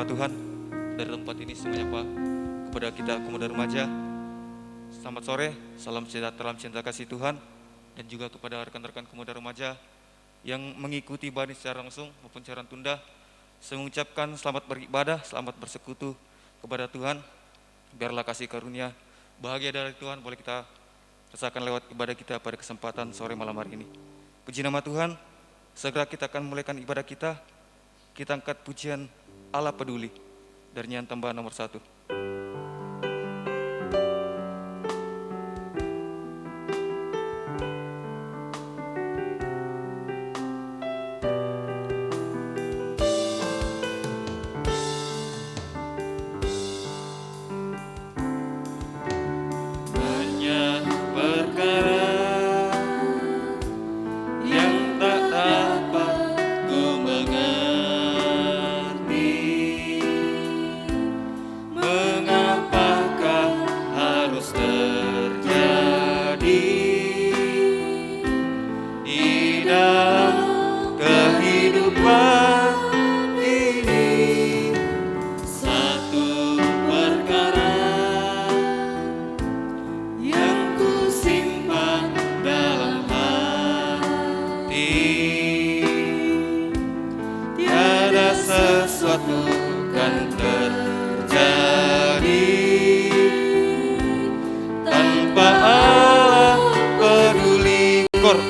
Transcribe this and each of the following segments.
firman Tuhan dari tempat ini menyapa kepada kita pemuda remaja. Selamat sore, salam sejahtera, cinta kasih Tuhan, dan juga kepada rekan-rekan pemuda remaja yang mengikuti ibadah secara langsung maupun secara tunda. Saya mengucapkan selamat beribadah, selamat bersekutu kepada Tuhan. Biarlah kasih karunia, bahagia dari Tuhan boleh kita rasakan lewat ibadah kita pada kesempatan sore malam hari ini. Puji nama Tuhan. Segera kita akan mulaikan ibadah kita. Kita angkat pujian Allah Peduli dari nyanyian tambahan nomor 1.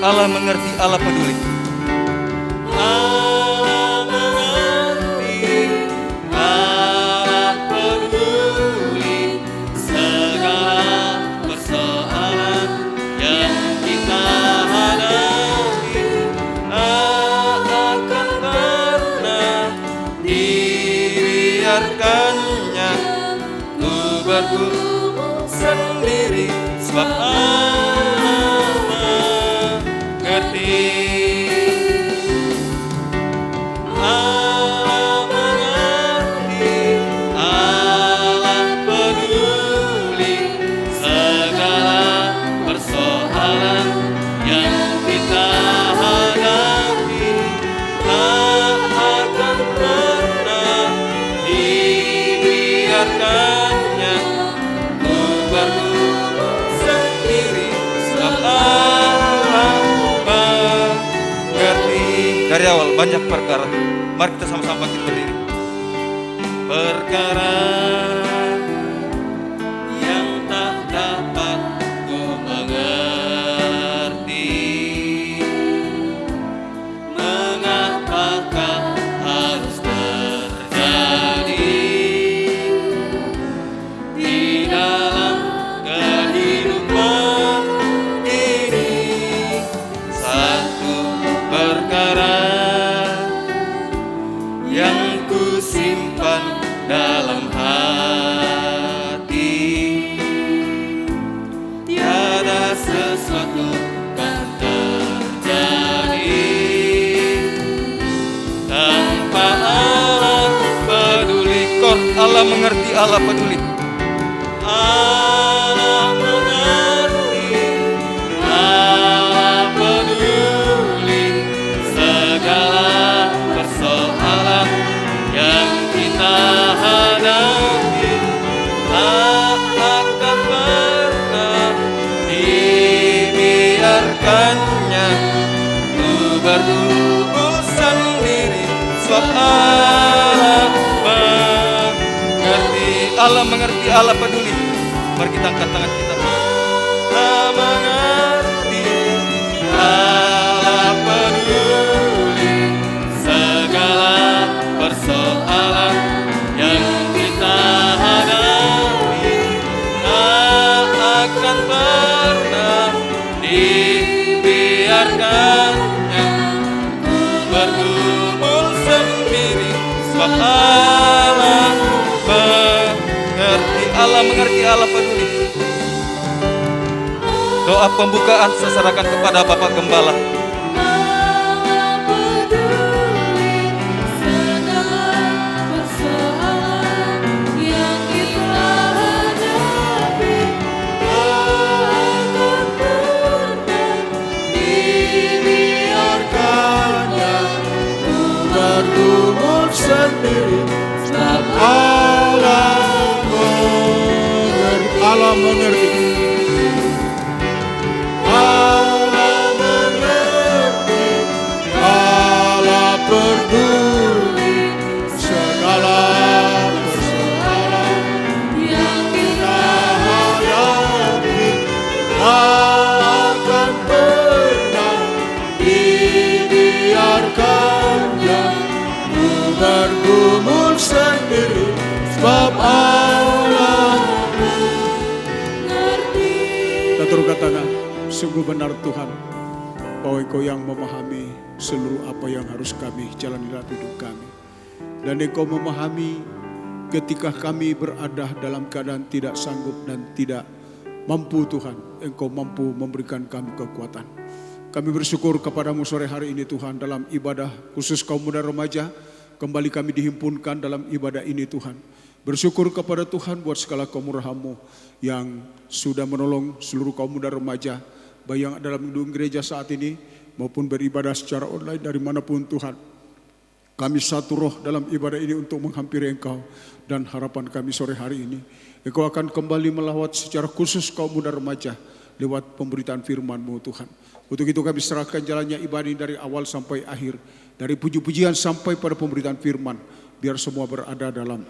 Allah mengerti, Allah peduli. Allah mengerti, Allah peduli segala persoalan yang kita hadapi. Tak akan pernah dibiarkannya ku bergumul sendiri, sebab dari awal banyak perkara. Mari kita sama-sama bangkit berdiri. Perkara yang tak dapat ku mengerti, mengapakah harus terjadi di dalam kehidupan ini. Satu perkara yang ku simpan dalam hati, tiada sesuatu kan terjadi tanpa Allah peduli. Kor Allah mengerti, Allah peduli. Allah mengerti, Allah peduli segala persoalan yang kita hadapi. Tak akan pernah dibiarkannya ku bergumul sendiri, sebab Allah mengerti, Allah mengerti, Allah peduli. Mari kita angkat tangan kita. Allah mengerti, Allah peduli segala persoalan yang kita hadapi. Tak akan pernah dibiarkannya ku bergumul sendiri, sebab Allah mengerti, Allah mengerti, Allah peduli. Doa pembukaan seserahkan kepada Bapak Gembala. Bergumul sendiri Allah mengerti. Allah mengerti. Allah peduli segala persoalan yang kita hadapi. Akan pernah dibiarkannya ku bergumul sendiri, sebab Allah mengerti. Kita terus katakan, sungguh benar Tuhan, bahwa Engkau yang memahami seluruh apa yang harus kami jalani dalam hidup kami. Dan Engkau memahami ketika kami berada dalam keadaan tidak sanggup dan tidak mampu Tuhan, Engkau mampu memberikan kami kekuatan. Kami bersyukur kepadamu sore hari ini Tuhan, dalam ibadah khusus kaum muda remaja, kembali kami dihimpunkan dalam ibadah ini Tuhan. Bersyukur kepada Tuhan buat segala kemurahan-Mu yang sudah menolong seluruh kaum muda remaja, baik yang dalam gedung gereja saat ini maupun beribadah secara online dari manapun Tuhan. Kami satu roh dalam ibadah ini untuk menghampiri Engkau, dan harapan kami sore hari ini Engkau akan kembali melawat secara khusus kaum muda remaja lewat pemberitaan firman-Mu Tuhan. Untuk itu kami serahkan jalannya ibadah ini dari awal sampai akhir, dari puji-pujian sampai pada pemberitaan firman, biar semua berada dalam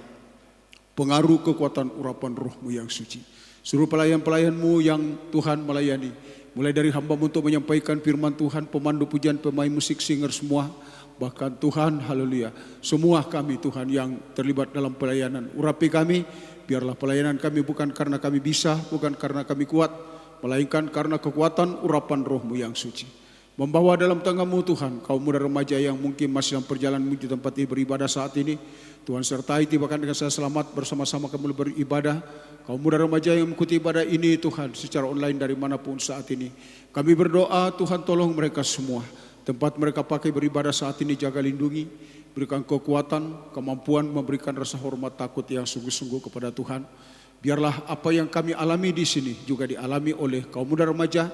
pengaruh kekuatan urapan Roh-Mu yang suci. Seluruh pelayan-pelayan-Mu yang Tuhan melayani, mulai dari hamba-Mu untuk menyampaikan firman Tuhan, pemandu pujian, pemain musik, singer semua, bahkan Tuhan, haleluya, semua kami Tuhan yang terlibat dalam pelayanan, urapi kami, biarlah pelayanan kami bukan karena kami bisa, bukan karena kami kuat, melainkan karena kekuatan urapan Roh-Mu yang suci. Membawa dalam tengah-Mu Tuhan, kaum muda remaja yang mungkin masih dalam perjalanan menuju tempat beribadah saat ini, Tuhan sertai tibakan dengan saya selamat bersama-sama kami beribadah. Kaum muda remaja yang mengikuti ibadah ini Tuhan secara online dari manapun saat ini, kami berdoa Tuhan tolong mereka semua. Tempat mereka pakai beribadah saat ini jaga lindungi, berikan kekuatan, kemampuan memberikan rasa hormat takut yang sungguh-sungguh kepada Tuhan. Biarlah apa yang kami alami di sini juga dialami oleh kaum muda remaja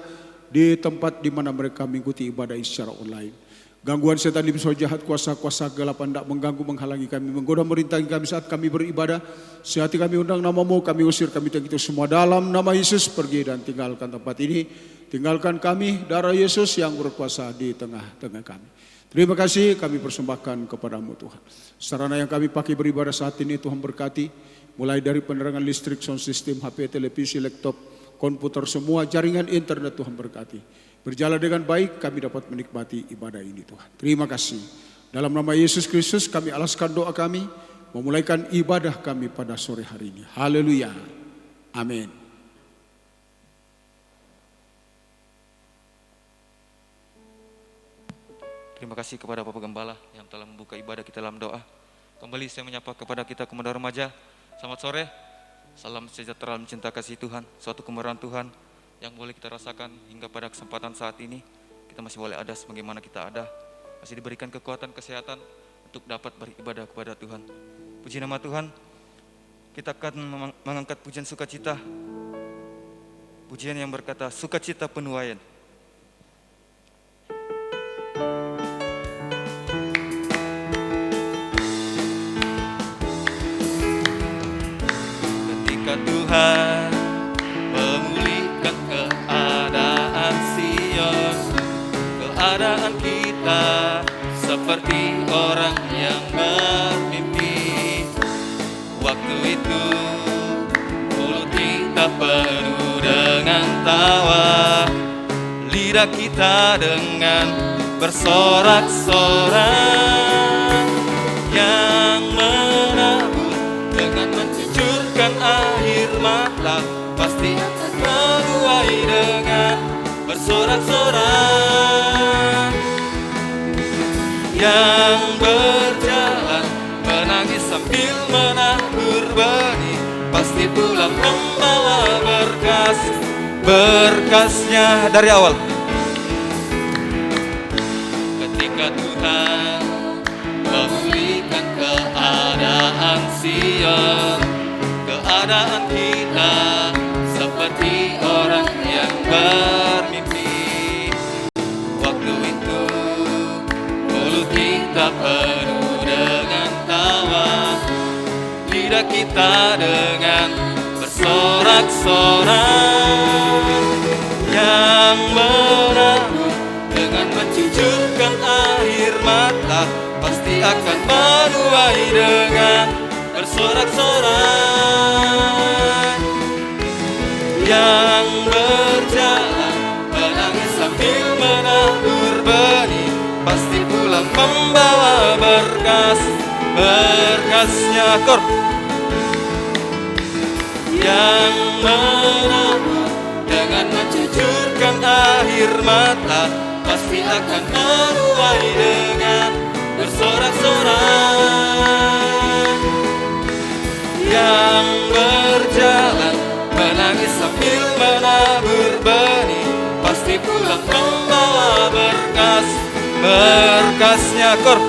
di tempat di mana mereka mengikuti ibadah secara online. Gangguan setan, iblis jahat, kuasa-kuasa gelap hendak mengganggu, menghalangi kami, menggoda, merintangi kami saat kami beribadah. Sehati kami undang namamu, kami usir, kami itu semua dalam nama Yesus. Pergi dan tinggalkan tempat ini. Tinggalkan kami, darah Yesus yang berkuasa di tengah-tengah kami. Terima kasih kami persembahkan kepadamu Tuhan. Sarana yang kami pakai beribadah saat ini Tuhan berkati. Mulai dari penerangan listrik, sound system, HP, televisi, laptop, komputer, semua jaringan internet Tuhan berkati. Berjalan dengan baik, kami dapat menikmati ibadah ini Tuhan. Terima kasih. Dalam nama Yesus Kristus kami alaskan doa kami, memulaikan ibadah kami pada sore hari ini. Haleluya. Amin. Terima kasih kepada Bapak Gembala yang telah membuka ibadah kita dalam doa. Kembali saya menyapa kepada kita kaum muda remaja. Selamat sore. Salam sejahtera dalam cinta kasih Tuhan. Suatu kemurahan Tuhan yang boleh kita rasakan hingga pada kesempatan saat ini. Kita masih boleh ada sebagaimana kita ada. Masih diberikan kekuatan, kesehatan untuk dapat beribadah kepada Tuhan. Puji nama Tuhan. Kita akan mengangkat pujian sukacita. Pujian yang berkata, sukacita penuaian. Ketika Tuhan memulihkan keadaan Sion, keadaan kita seperti orang yang bermimpi. Waktu itu mulut kita penuh dengan tawa, lidah kita dengan bersorak-sorak, yang menabur dengan mencucurkan air mata pasti akan menuai dengan bersorak-sorak. Yang berjalan menangis sambil menabur benih pasti pulang membawa berkasnya dari awal. Ketika Tuhan memulihkan keadaan Sion, keadaan kita seperti orang yang bermimpi. Waktu itu mulut kita penuh dengan tawa, kita dengan bersorak-sorai. Yang menabur dengan mencucurkan air mata pasti akan menuai dengan bersorak-sorai. Yang berjalan menangis sambil menabur benih pasti pulang membawa berkasnya kor. Yang menabur dengan mencucurkan air mata pasti akan menuai dengan bersorak-sorai. Yang berjalan menangis sambil menabur benih pasti pulang membawa berkasnya kor.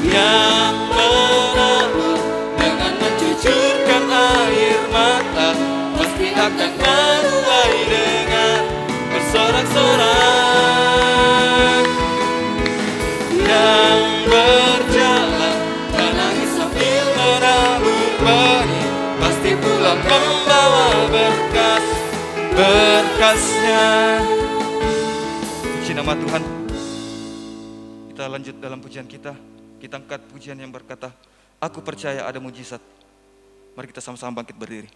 Yang menabur dengan mencucurkan air mata pasti akan menuai dengan bersorak-sorai. Yang berjalan menangis sambil menabur benih pasti pulang membawa berkasnya. Puji nama Tuhan. Kita lanjut dalam pujian kita. Kita angkat pujian yang berkata, aku percaya ada mujizat. Mari kita sama-sama bangkit berdiri.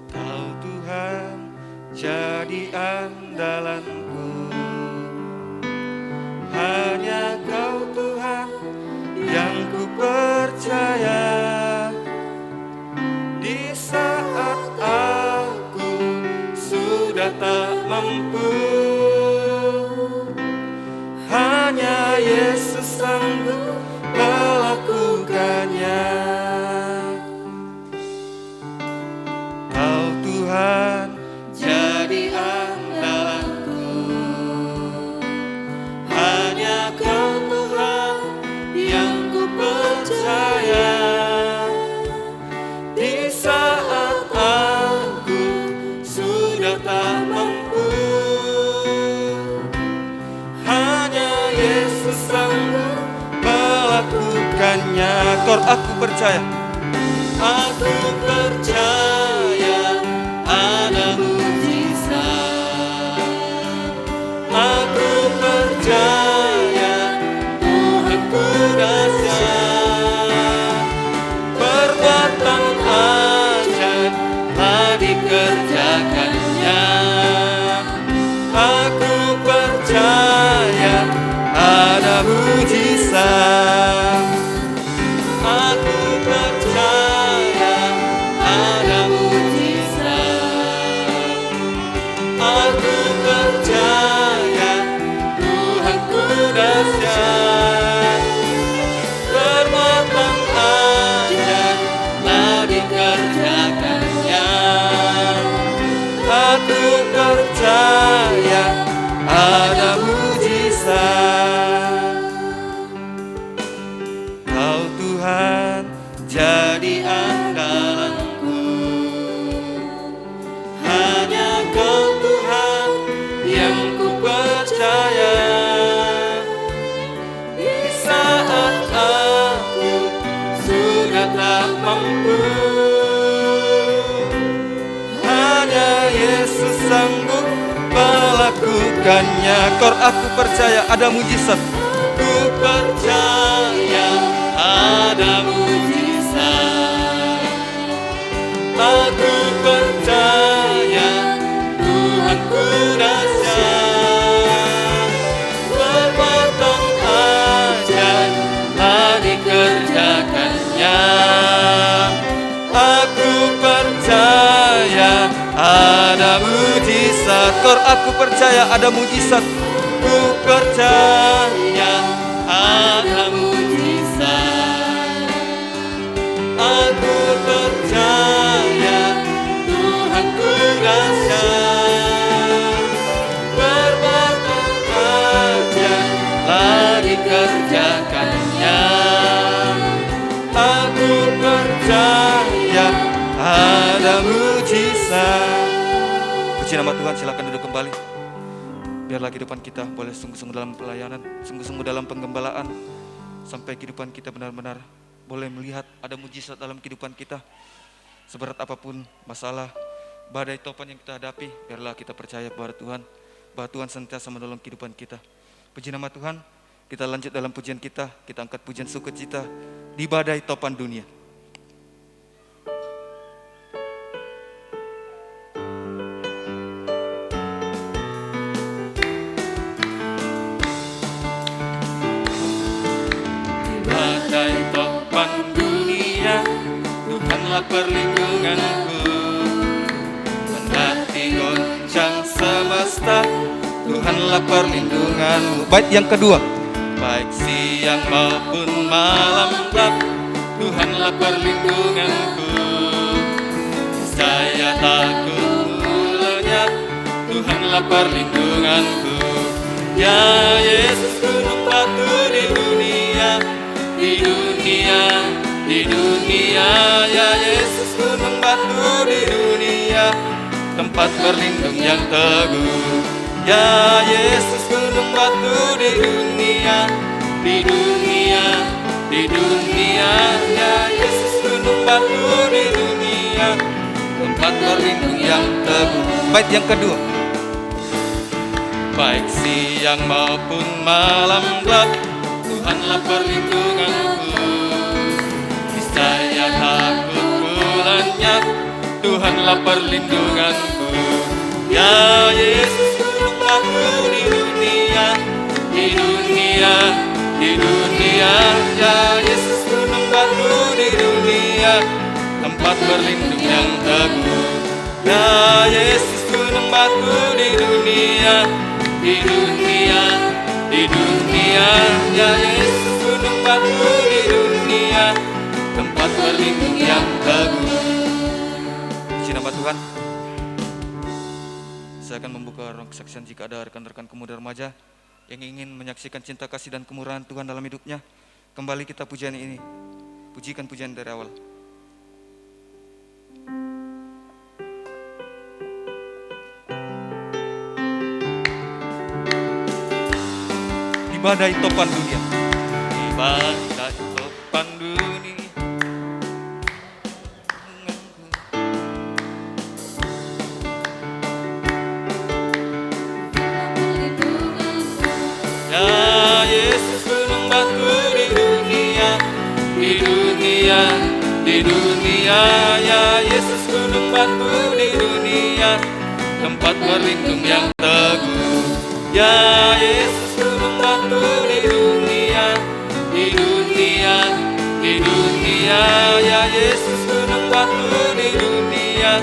Kau Tuhan jadi andalanku, hanya Kau Tuhan yang ku percaya. Di saat aku sudah tak mampu, hanya Yesus sanggup melakukannya. Kau Tuhan jadi andalanku, hanya Kau Tuhan yang ku percaya. Di saat aku sudah tak mampu, hanya Yesus sanggup melakukannya. Kor, aku percaya. Aku percaya ada mujizat. Aku percaya Tuhanku dahsyat. Perbuatan ajaib telah dikerjakannya. Aku percaya ada mujizat. Aku percaya ada mujizat. Aku percaya Tuhanku dahsyat. Perbuatan ajaib telah dikerjakannya. Aku percaya ada mujizat. Kau Tuhan jadi andalanku, hanya Kau Tuhan yang ku percaya. Di saat aku sudah tak mampu, hanya Yesus sanggup melakukannya. Kor, aku percaya ada mujizat. Ku percaya ada mujizat. Aku percaya Tuhanku dahsyat. Perbuatan ajaib telah dikerjakannya. Aku percaya ada mujizat. Kor, aku percaya ada mujizat. Ku percaya ada mujizat. Aku percaya Tuhanku dahsyat. Perbuatan ajaib telah dikerjakannya. Aku Puji nama Tuhan, silakan duduk kembali. Biarlah kehidupan kita boleh sungguh-sungguh dalam pelayanan, sungguh-sungguh dalam penggembalaan, sampai kehidupan kita benar-benar boleh melihat ada mujizat dalam kehidupan kita. Seberat apapun masalah, badai topan yang kita hadapi, biarlah kita percaya kepada Tuhan, bahwa Tuhan senantiasa menolong kehidupan kita. Puji nama Tuhan, kita lanjut dalam pujian kita angkat pujian sukacita di badai topan dunia. Tuhanlah perlindunganku, kendati goncang semesta, Tuhanlah perlindunganmu. Bait yang kedua, baik siang maupun malam gelap, Tuhanlah perlindunganku. Saya takut lenyap, Tuhanlah perlindunganku. Ya Yesus gunung batu di dunia, di dunia, di dunia. Ya Yesus gunung batu di dunia, tempat berlindung yang teguh. Ya Yesus gunung batu di dunia, di dunia, di dunia. Ya Yesus gunung batu di dunia, tempat berlindung yang teguh. Bait yang kedua, baik siang maupun malam gelap, Tuhanlah perlindunganku. Saya takut ku lenyap, Tuhanlah perlindunganku. Ya Yesus gunung batu di dunia, di dunia, di dunia. Ya Yesus gunung batu di dunia, tempat berlindung yang teguh. Ya Yesus gunung batu di dunia, di dunia, di dunia. Ya Yesus gunung batu di dunia, tempat berlindung yang teguh. Puji nama Tuhan. Saya akan membuka ruang kesaksian jika ada rekan-rekan pemuda remaja yang ingin menyaksikan cinta kasih dan kemurahan Tuhan dalam hidupnya. Kembali kita pujian ini, pujikan pujian dari awal. Di badai topan dunia, di badai topan dunia, ya Yesus gunung batu di dunia, di dunia, di dunia. Ya Yesus gunung batu di dunia, tempat berlindung yang teguh. Ya Yesus gunung batu di dunia, di dunia, di dunia. Ya Yesus gunung batu di dunia,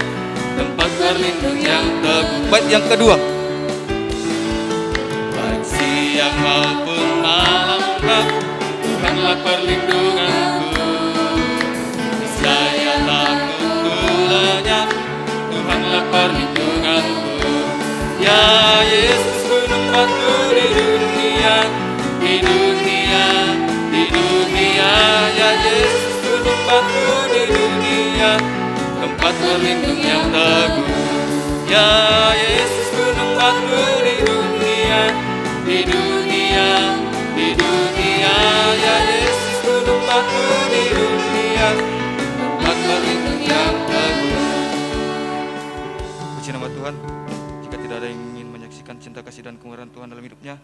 tempat berlindung yang teguh. Bait yang kedua, baik siang maupun malam gelap, Tuhanlah perlindunganku. Saya takut ku lenyap, Tuhanlah perlindunganku. Ya Yesus gunung batu di dunia, di dunia, di dunia. Ya Yesus gunung batu di dunia, tempat berlindung yang teguh. Ya Yesus gunung batu di dunia, di dunia, di dunia. Ya Yesus gunung batu di dunia, tempat berlindung yang teguh. Puji nama Tuhan. Jika tidak ada yang ingin menyaksikan cinta kasih dan kemurahan Tuhan dalam hidupnya,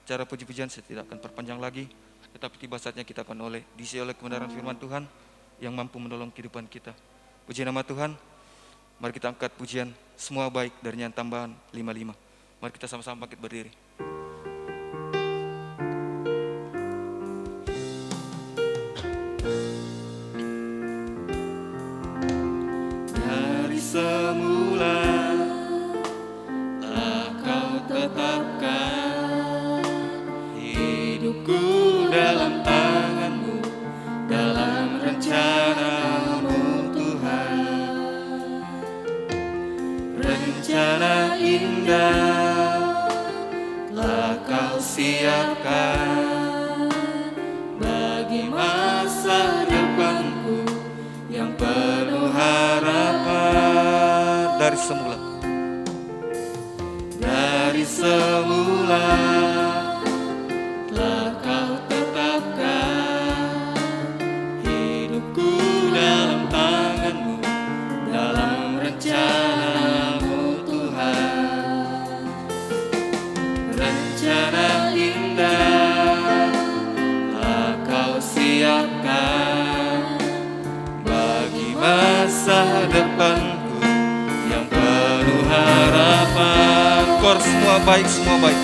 cara puji-pujian saya tidak akan perpanjang lagi, tetapi tiba saatnya kita akan diisi oleh kebenaran firman Tuhan yang mampu menolong kehidupan kita. Puji nama Tuhan. Mari kita angkat pujian Semua Baik dari nyanyian tambahan 55. Mari kita sama-sama bangkit berdiri. Dari semula telah Kau tetapkan hidupku dalam tangan-Mu, dalam rencana-Mu Tuhan. Rencana indah telah Kau siapkan bagi masa depanku yang penuh harapan. Dari semula tetapkan bagi masa depanku yang penuh harapan. Kor semua baik, semua baik.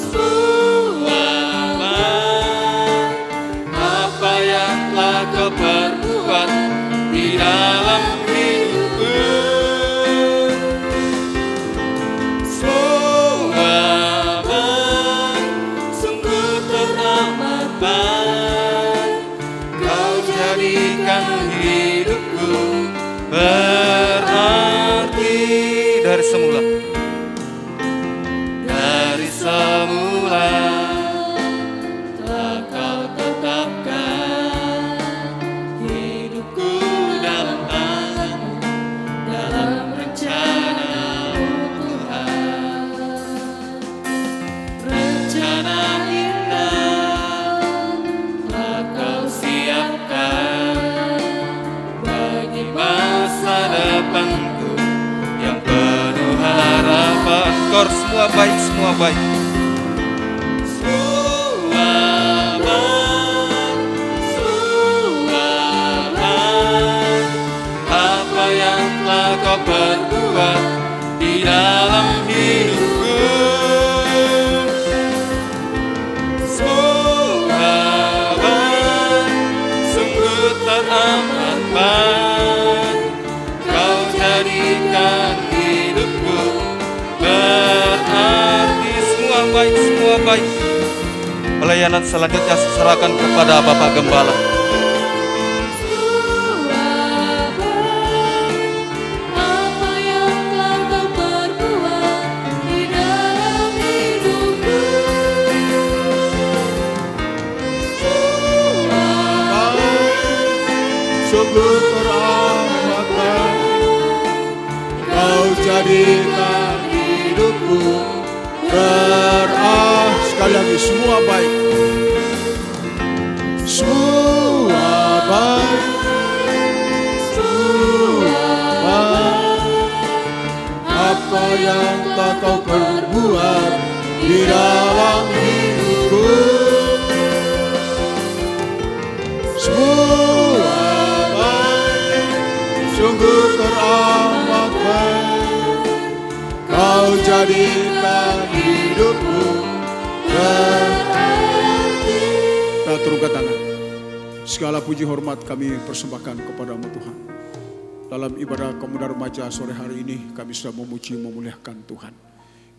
Semua baik, apa yang telah kau perbuat di dalam hidupku. Semua baik, sungguh teramat baik, kau jadikan hidupku berarti dari semula. Dari semula telah kau tetapkan hidupku dalam tangan-Mu, dalam rencana Tuhan. Rencana indah telah kau siapkan bagi masa depanku yang penuh harapan. Kor semua baik, semua baik. Semua baik, semua baik, apa yang telah kau perbuat di dalam hidupku. Semua baik, sungguh teramat baik, kau jadikan hidupku berarti. Semua baik, semua baik. Pelayanan selanjutnya serahkan kepada Bapak Gembala. Apa yang telah kau perbuat di dalam hidupku. Sungguh teramat baik, kau jadikan hidupku sekali lagi, semua baik. Semua baik, semua baik, apa yang telah kau perbuat di dalam hidupku. Semua baik, sungguh teramat baik, kau jadikan hidupku berarti. Kita turunkan tangan. Segala puji hormat kami persembahkan kepadamu Tuhan. Dalam ibadah Komunitas Remaja sore hari ini kami sudah memuji memuliakan Tuhan.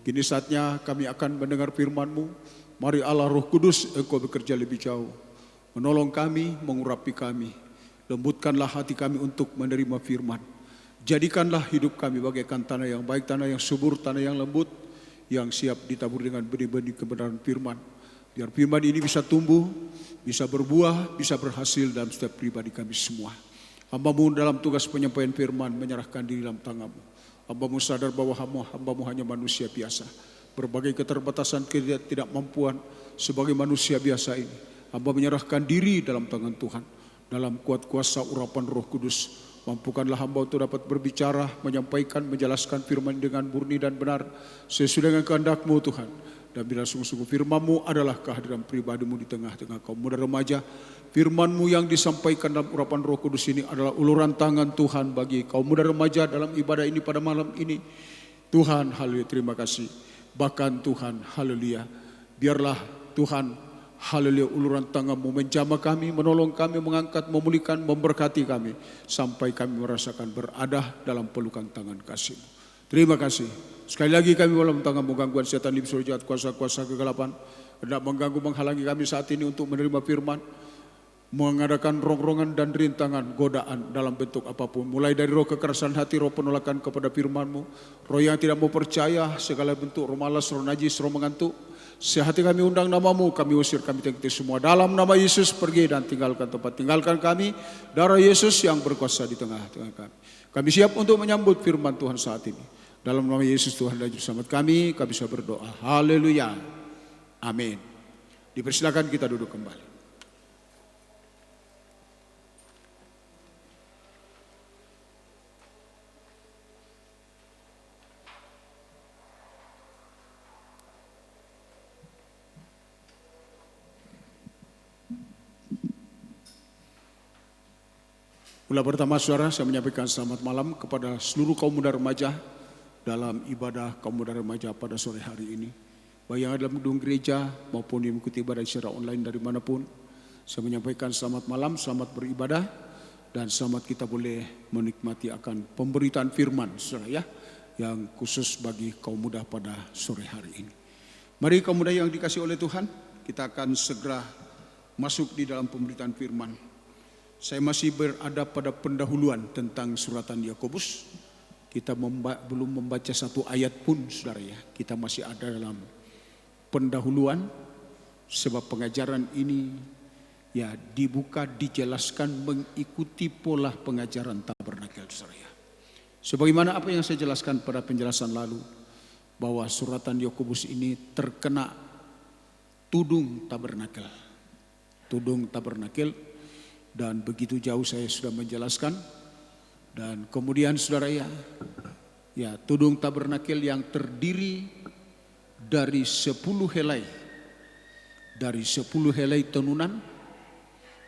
Kini saatnya kami akan mendengar firman-Mu. Mari Allah Roh Kudus, Engkau bekerja lebih jauh, menolong kami, mengurapi kami. Lembutkanlah hati kami untuk menerima firman. Jadikanlah hidup kami bagaikan tanah yang baik, tanah yang subur, tanah yang lembut, yang siap ditabur dengan benih-benih kebenaran firman. Biar firman ini bisa tumbuh, bisa berbuah, bisa berhasil dalam setiap pribadi kami semua. Hamba-Mu dalam tugas penyampaian firman menyerahkan diri dalam tangan-Mu. Hamba-Mu sadar bahwa hamba-Mu hanya manusia biasa. Berbagai keterbatasan, ketidakmampuan sebagai manusia biasa ini. Hamba menyerahkan diri dalam tangan Tuhan. Dalam kuat kuasa urapan Roh Kudus, mampukanlah hamba untuk dapat berbicara, menyampaikan, menjelaskan firman dengan murni dan benar sesuai dengan kehendak-Mu Tuhan. Dan bila sungguh-sungguh firman-Mu adalah kehadiran pribadi-Mu di tengah-tengah kaum muda remaja, firman-Mu yang disampaikan dalam urapan Roh Kudus ini adalah uluran tangan Tuhan bagi kaum muda remaja dalam ibadah ini pada malam ini. Tuhan, haleluya, terima kasih. Bahkan Tuhan, haleluya, biarlah Tuhan, haleluya, uluran tangan-Mu menjamah kami, menolong kami, mengangkat, memulihkan, memberkati kami, sampai kami merasakan berada dalam pelukan tangan kasih-Mu. Terima kasih. Sekali lagi kami dalam tangan-Mu, gangguan setan, iblis, roh jahat, kuasa-kuasa kegelapan hendak mengganggu, menghalangi kami saat ini untuk menerima firman, mengadakan rongrongan dan rintangan, godaan dalam bentuk apapun, mulai dari roh kekerasan hati, roh penolakan kepada firman-Mu, roh yang tidak mau percaya, segala bentuk roh malas, roh najis, roh mengantuk. Sehati kami undang nama-Mu, kami usir, kami tengketi semua. Dalam nama Yesus pergi dan tinggalkan tempat, tinggalkan kami. Darah Yesus yang berkuasa di tengah-tengah kami. Kami siap untuk menyambut firman Tuhan saat ini. Dalam nama Yesus Tuhan dan Juru Selamat kami bisa berdoa. Haleluya. Amin. Dipersilakan kita duduk kembali. Mula pertama saudara, saya menyampaikan selamat malam kepada seluruh kaum muda remaja dalam ibadah kaum muda remaja pada sore hari ini. Baik yang ada dalam gedung gereja maupun yang mengikuti ibadah secara online dari manapun. Saya menyampaikan selamat malam, selamat beribadah, dan selamat kita boleh menikmati akan pemberitaan firman saudara ya, yang khusus bagi kaum muda pada sore hari ini. Mari kaum muda yang dikasihi oleh Tuhan, kita akan segera masuk di dalam pemberitaan firman. Saya masih berada pada pendahuluan tentang suratan Yakobus. Kita belum membaca satu ayat pun saudara ya. Kita masih ada dalam pendahuluan, sebab pengajaran ini ya dibuka, dijelaskan mengikuti pola pengajaran tabernakel saudara ya. Sebagaimana apa yang saya jelaskan pada penjelasan lalu, bahwa suratan Yakobus ini terkena tudung tabernakel. Tudung tabernakel. Dan begitu jauh saya sudah menjelaskan. Dan kemudian saudara ya tudung tabernakel yang terdiri dari 10 helai. Dari 10 helai tenunan.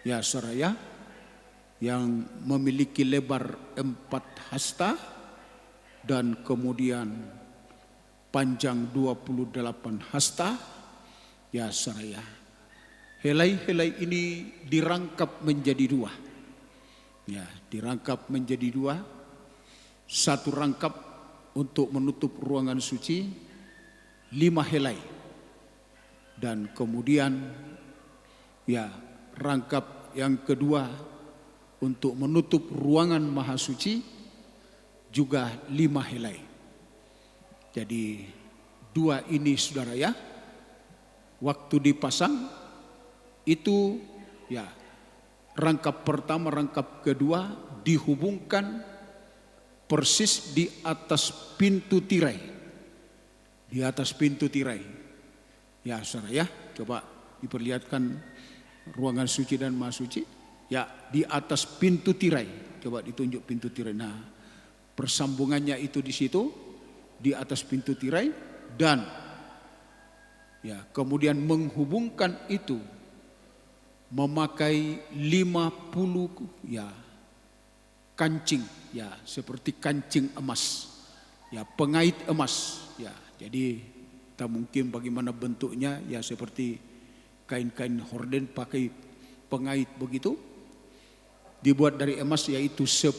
Ya saudara ya, yang memiliki lebar 4 hasta. Dan kemudian panjang 28 hasta. Ya saudara ya. Helai-helai ini dirangkap menjadi 2. Ya, dirangkap menjadi 2. Satu rangkap untuk menutup ruangan suci, 5 helai. Dan kemudian ya, rangkap yang kedua untuk menutup ruangan maha suci juga 5 helai. Jadi 2 ini saudara ya, waktu dipasang itu ya rangkap pertama, rangkap kedua dihubungkan persis di atas pintu tirai. Di atas pintu tirai. Ya saudara ya, coba diperlihatkan ruangan suci dan maha suci. Ya, di atas pintu tirai. Coba ditunjuk pintu tirai. Nah, persambungannya itu di situ, di atas pintu tirai, dan ya kemudian menghubungkan itu memakai 50 ya kancing ya, seperti kancing emas ya, pengait emas ya. Jadi tak mungkin bagaimana bentuknya ya, seperti kain-kain horden pakai pengait begitu, dibuat dari emas, yaitu 10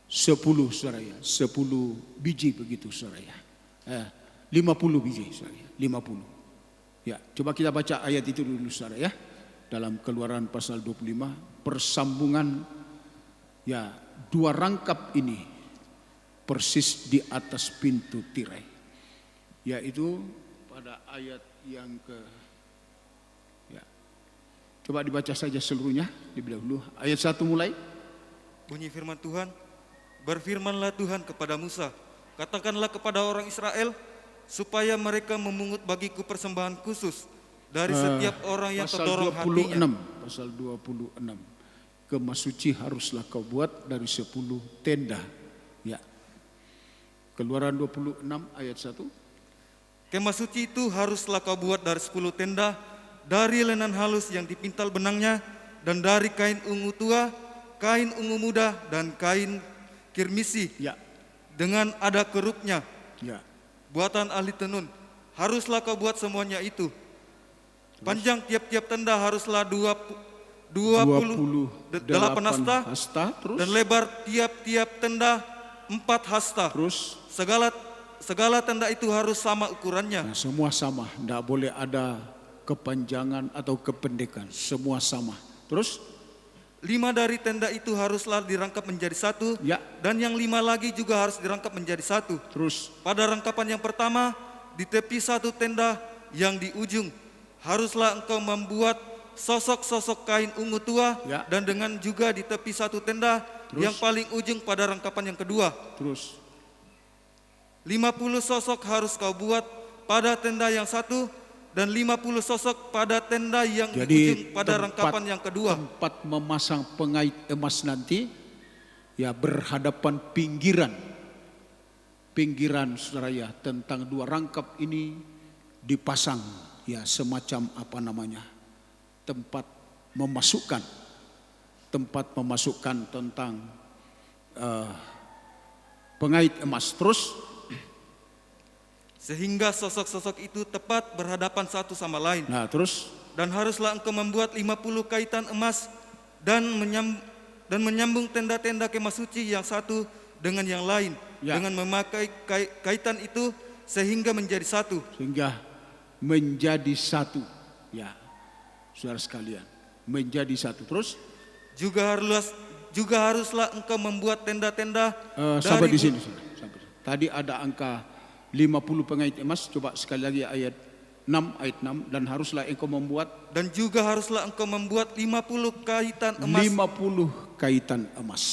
saudara ya, 10 biji begitu saudara ya, 50 biji saudara ya, 50 ya. Coba kita baca ayat itu dulu saudara ya, dalam Keluaran pasal 25, persambungan ya 2 rangkap ini persis di atas pintu tirai, yaitu pada ayat yang ke ya. Coba dibaca saja seluruhnya lebih dahulu. Ayat 1 mulai. Bunyi firman Tuhan, berfirmanlah Tuhan kepada Musa, katakanlah kepada orang Israel, supaya mereka memungut bagiku persembahan khusus dari setiap orang yang terdorong hatinya. Pasal 26. Kemah suci haruslah kau buat dari 10 tenda. Ya. Keluaran 26 ayat 1. Kemah suci itu haruslah kau buat dari 10 tenda, dari lenan halus yang dipintal benangnya, dan dari kain ungu tua, kain ungu muda, dan kain kirmisi. Ya. Dengan ada kerupnya. Ya. Buatan ahli tenun. Haruslah kau buat semuanya itu. Panjang tiap-tiap tenda haruslah 28 hasta, dan lebar tiap-tiap tenda 4 hasta. Terus segala tenda itu harus sama ukurannya. nah, semua sama, tidak boleh ada kepanjangan atau kependekan, semua sama. Terus 5 dari tenda itu haruslah dirangkap menjadi 1, ya. dan yang 5 lagi juga harus dirangkap menjadi 1. Terus Pada rangkapan yang pertama, di tepi 1 tenda yang di ujung, haruslah engkau membuat sosok-sosok kain ungu tua, ya. dan dengan juga di tepi 1 tenda yang paling ujung pada rangkapan yang kedua. Terus 50 sosok harus kau buat pada tenda yang 1, dan 50 sosok pada tenda yang di ujung pada rangkapan yang kedua. Tempat memasang pengait emas nanti ya berhadapan pinggiran saudara ya, tentang 2 rangkap ini dipasang ya semacam tempat memasukkan tempat memasukkan tentang pengait emas. Terus Sehingga sosok-sosok itu tepat berhadapan satu sama lain. nah terus Dan haruslah engkau membuat 50 kaitan emas dan menyambung tenda-tenda kemah suci yang satu dengan yang lain. Ya. Dengan memakai kaitan itu sehingga menjadi satu. sehingga menjadi satu. Ya, saudara sekalian, menjadi satu. Terus Juga haruslah engkau membuat tenda-tenda sampai di sini. Sampai. Tadi ada angka 50 pengait emas. Coba sekali lagi ayat 6, dan haruslah engkau membuat dan juga haruslah engkau membuat 50 kaitan emas. 50 kaitan emas.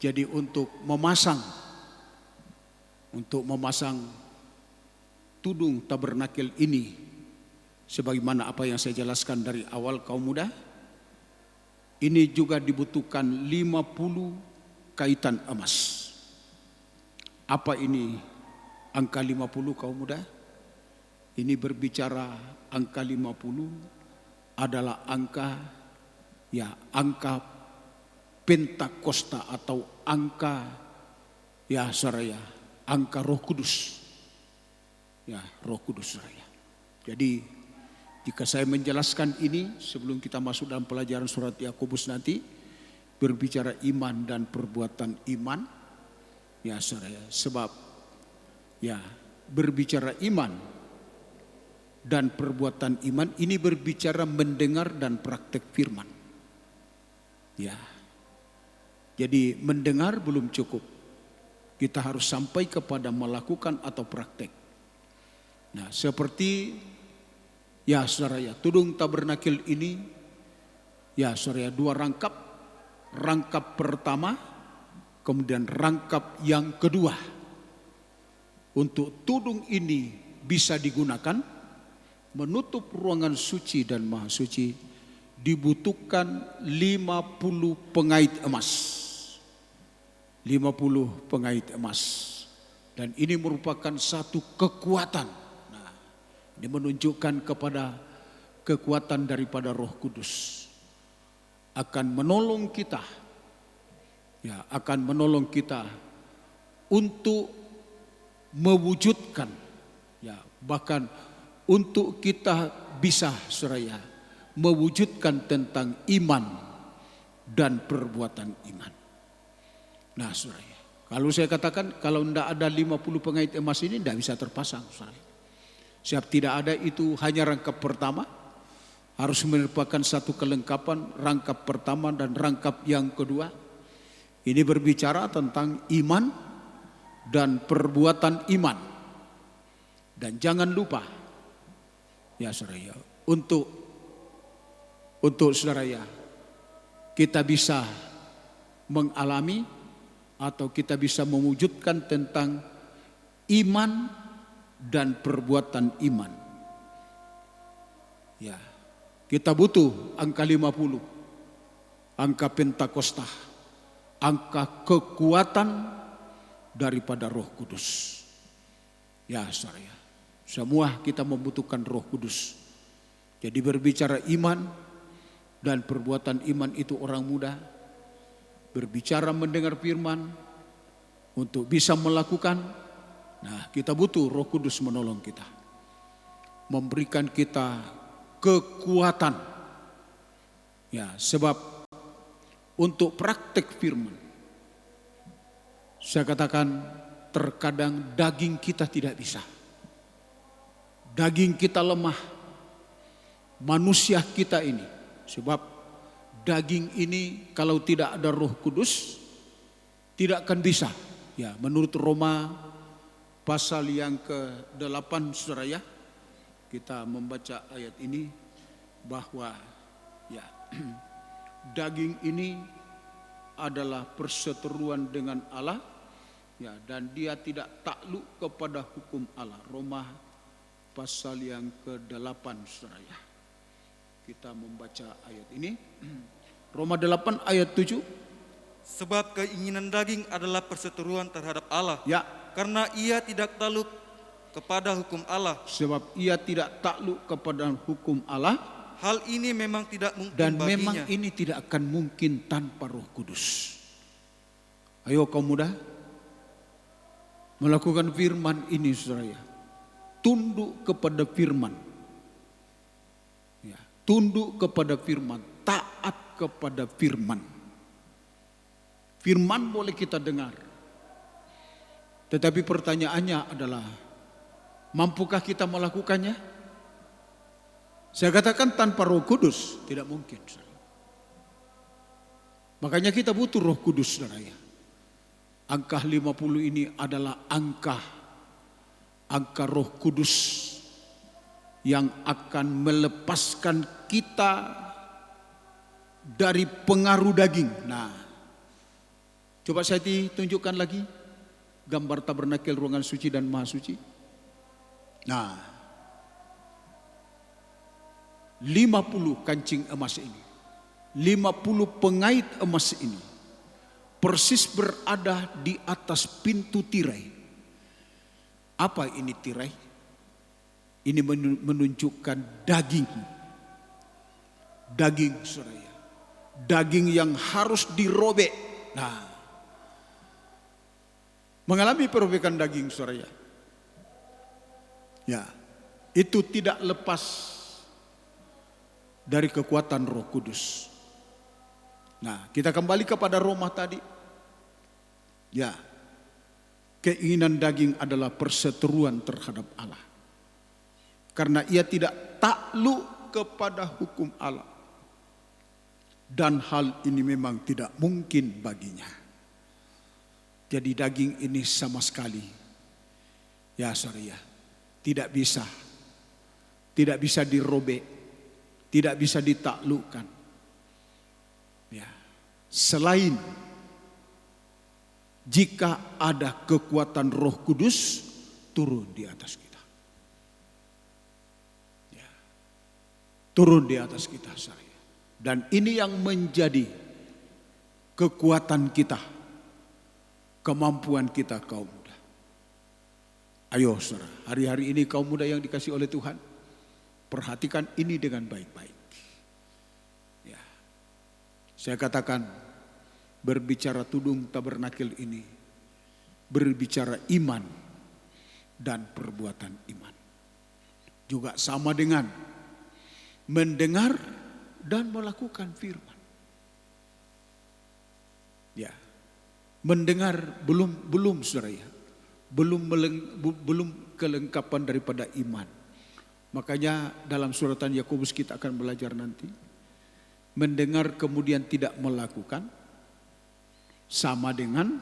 Jadi untuk memasang tudung tabernakel ini, sebagaimana apa yang saya jelaskan dari awal kaum muda, ini juga dibutuhkan 50 kaitan emas. Apa ini angka 50 kaum muda? Ini berbicara angka 50 adalah angka Pentakosta atau angka angka Roh Kudus. Ya, Roh Kudus saudara. Jadi jika saya menjelaskan ini sebelum kita masuk dalam pelajaran surat Yakobus nanti berbicara iman dan perbuatan iman, ya saudara, sebab ya berbicara iman dan perbuatan iman ini berbicara mendengar dan praktek firman. Ya. Jadi mendengar belum cukup. Kita harus sampai kepada melakukan atau praktek. Nah, seperti ya saudara ya, tudung tabernakel ini ya saudara, 2 rangkap. Rangkap pertama, kemudian rangkap yang kedua. Untuk tudung ini bisa digunakan menutup ruangan suci dan maha suci dibutuhkan 50 pengait emas. 50 pengait emas. Dan ini merupakan satu kekuatan. Nah, ini menunjukkan kepada kekuatan daripada Roh Kudus. Akan menolong kita. Ya, akan menolong kita untuk mewujudkan, ya, bahkan untuk kita bisa saudara mewujudkan tentang iman dan perbuatan iman. Nah saudara, kalau saya katakan kalau tidak ada 50 pengait emas ini tidak bisa terpasang saudara. Siap tidak ada itu hanya rangkap pertama, harus merupakan satu kelengkapan rangkap pertama dan rangkap yang kedua. Ini berbicara tentang iman dan perbuatan iman. Dan jangan lupa ya saudara, untuk saudara ya, kita bisa mengalami atau kita bisa mewujudkan tentang iman dan perbuatan iman. Ya, kita butuh angka 50, angka Pentakosta, angka kekuatan daripada Roh Kudus. Ya saudara ya, semua kita membutuhkan Roh Kudus. Jadi berbicara iman dan perbuatan iman itu orang muda berbicara mendengar firman untuk bisa melakukan. Nah, kita butuh Roh Kudus menolong kita, memberikan kita kekuatan. Ya, sebab untuk praktek firman, saya katakan terkadang daging kita tidak bisa. Daging kita lemah. Manusia kita ini, sebab daging ini kalau tidak ada Roh Kudus tidak akan bisa. Ya, menurut Roma pasal yang ke-8 saudara ya, kita membaca ayat ini bahwa ya daging ini adalah perseteruan dengan Allah ya, dan dia tidak takluk kepada hukum Allah. Roma pasal yang ke-8 saudara ya. Kita membaca ayat ini. Roma 8 ayat 7. Sebab keinginan daging adalah perseteruan terhadap Allah. Ya. Karena ia tidak takluk kepada hukum Allah. Sebab ia tidak takluk kepada hukum Allah. hal ini memang tidak mungkin Dan baginya. memang ini tidak akan mungkin tanpa Roh Kudus. Ayo kaum muda, melakukan firman ini saudara ya. Tunduk kepada firman. Ya, tunduk kepada firman, taat kepada firman. Firman boleh kita dengar. Tetapi pertanyaannya adalah, mampukah kita melakukannya? Saya katakan tanpa Roh Kudus tidak mungkin. Makanya kita butuh Roh Kudus saudara ya. Angka 50 ini adalah angka Roh Kudus yang akan melepaskan kita dari pengaruh daging. Nah, coba saya tunjukkan lagi gambar tabernakel ruangan suci dan maha suci. Nah, 50 kancing emas ini, 50 pengait emas ini persis berada di atas pintu tirai. Apa ini tirai? Ini menunjukkan daging. Daging saudara. Daging yang harus dirobek. Nah, mengalami perobekan daging saudara. Ya, itu tidak lepas dari kekuatan Roh Kudus. Nah, kita kembali kepada Roma tadi. Ya, keinginan daging adalah perseteruan terhadap Allah. Karena ia tidak takluk kepada hukum Allah. Dan hal ini memang tidak mungkin baginya. Jadi daging ini sama sekali, ya saudara, tidak bisa dirobek, tidak bisa ditaklukkan. Ya, selain jika ada kekuatan Roh Kudus turun di atas kita. Ya, turun di atas kita saya. Dan ini yang menjadi kekuatan kita, kemampuan kita kaum muda. Ayo saudara, hari-hari ini kaum muda yang dikasih oleh Tuhan, perhatikan ini dengan baik-baik. Ya, saya katakan, berbicara tudung tabernakel ini, berbicara iman dan perbuatan iman. Juga sama dengan mendengar dan melakukan firman. Ya, mendengar belum saudara ya, belum kelengkapan daripada iman. Makanya dalam suratan Yakobus kita akan belajar nanti, mendengar kemudian tidak melakukan sama dengan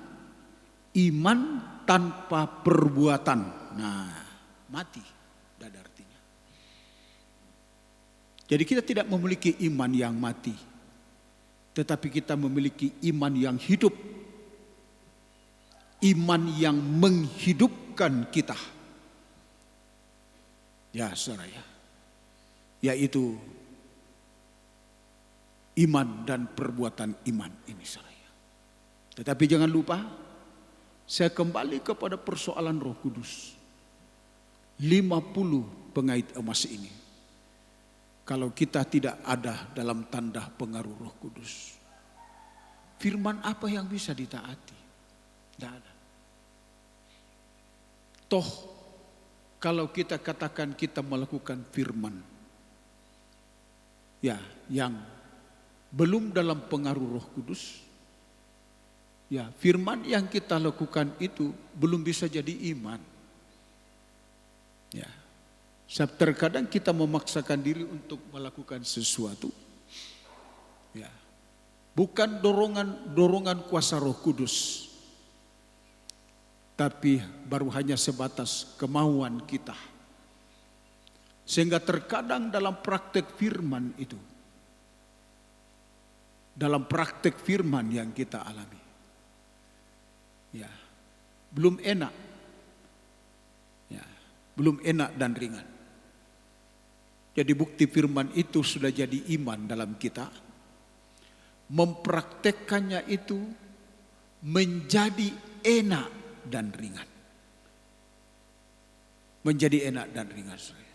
iman tanpa perbuatan. Nah, mati dan artinya. Jadi kita tidak memiliki iman yang mati, tetapi kita memiliki iman yang hidup. Iman yang menghidupkan kita. Ya saudara ya, yaitu iman dan perbuatan iman ini saudara. Tetapi jangan lupa, saya kembali kepada persoalan Roh Kudus. 50 pengait emas ini, kalau kita tidak ada dalam tanda pengaruh Roh Kudus, firman apa yang bisa ditaati? Tidak ada. Toh, kalau kita katakan kita melakukan firman, ya, yang belum dalam pengaruh Roh Kudus, ya, firman yang kita lakukan itu belum bisa jadi iman. Ya, terkadang kita memaksakan diri untuk melakukan sesuatu, ya, bukan dorongan kuasa Roh Kudus, tapi baru hanya sebatas kemauan kita. Sehingga terkadang dalam praktek firman itu, dalam praktek firman yang kita alami, ya, belum enak, ya, belum enak dan ringan. Jadi bukti firman itu sudah jadi iman dalam kita. Mempraktekkannya itu menjadi enak dan ringan. Menjadi enak dan ringan saya.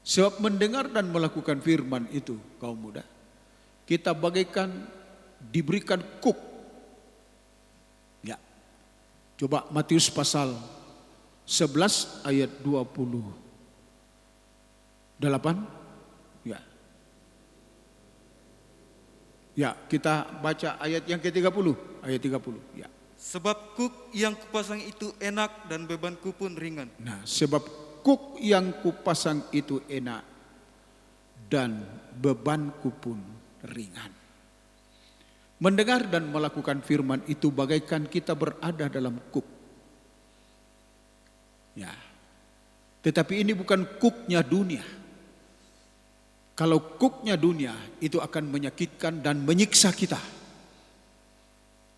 Sebab mendengar dan melakukan firman itu, kaum muda, kita bagaikan diberikan kuk. Ya. Coba Matius pasal 11 ayat 28. Ya. Ya, kita baca ayat yang ke-30, ayat 30. Ya. Sebab kuk yang kupasang itu enak dan bebanku pun ringan. Nah, sebab kuk yang kupasang itu enak dan bebanku pun ringan. Mendengar dan melakukan firman itu bagaikan kita berada dalam kuk. Ya. Tetapi ini bukan kuknya dunia. Kalau kuknya dunia itu akan menyakitkan dan menyiksa kita.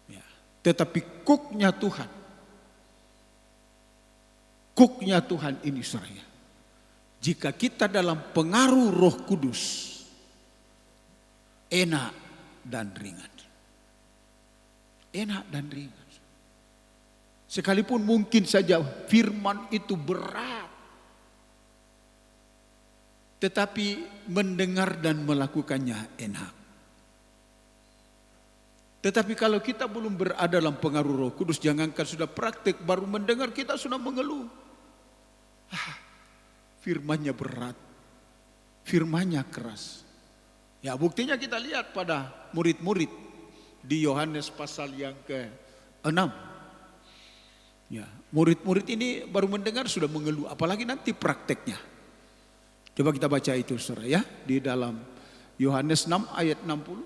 Ya. Tetapi kuknya Tuhan ini saudara. Jika kita dalam pengaruh Roh Kudus, enak dan ringan. Enak dan ringan. Sekalipun mungkin saja firman itu berat, tetapi mendengar dan melakukannya enak. Tetapi kalau kita belum berada dalam pengaruh Roh Kudus, jangankan sudah praktik, baru mendengar kita sudah mengeluh. Firmannya berat, firmannya keras. Ya, buktinya kita lihat pada murid-murid di Yohanes pasal yang ke-6. Ya, murid-murid ini baru mendengar sudah mengeluh, apalagi nanti prakteknya. Coba kita baca itu saudara ya, di dalam Yohanes 6 ayat 60.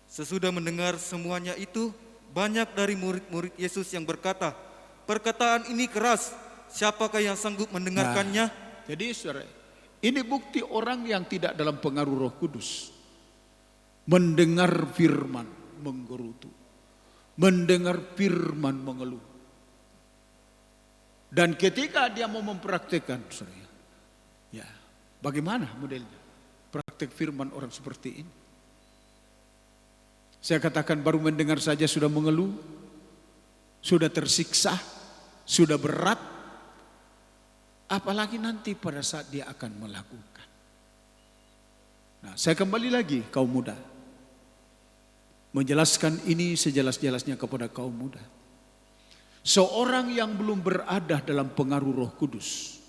Sesudah mendengar semuanya itu, banyak dari murid-murid Yesus yang berkata, perkataan ini keras, siapakah yang sanggup mendengarkannya? Nah, jadi saudara, ini bukti orang yang tidak dalam pengaruh Roh Kudus. Mendengar firman menggerutu, mendengar firman mengeluh. Dan ketika dia mau mempraktekkan, saudara, ya, bagaimana modelnya? Praktek firman orang seperti ini. Saya katakan baru mendengar saja sudah mengeluh, sudah tersiksa, sudah berat, apalagi nanti pada saat dia akan melakukan. Nah, saya kembali lagi kaum muda, menjelaskan ini sejelas-jelasnya kepada kaum muda. Seorang yang belum berada dalam pengaruh Roh Kudus,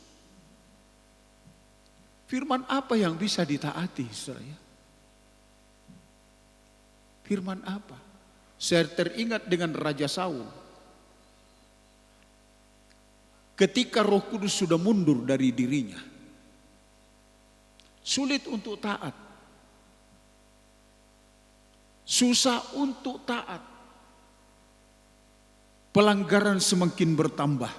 firman apa yang bisa ditaati, saudara? Firman apa? Saya teringat dengan Raja Saul. Ketika Roh Kudus sudah mundur dari dirinya, sulit untuk taat, susah untuk taat. Pelanggaran semakin bertambah.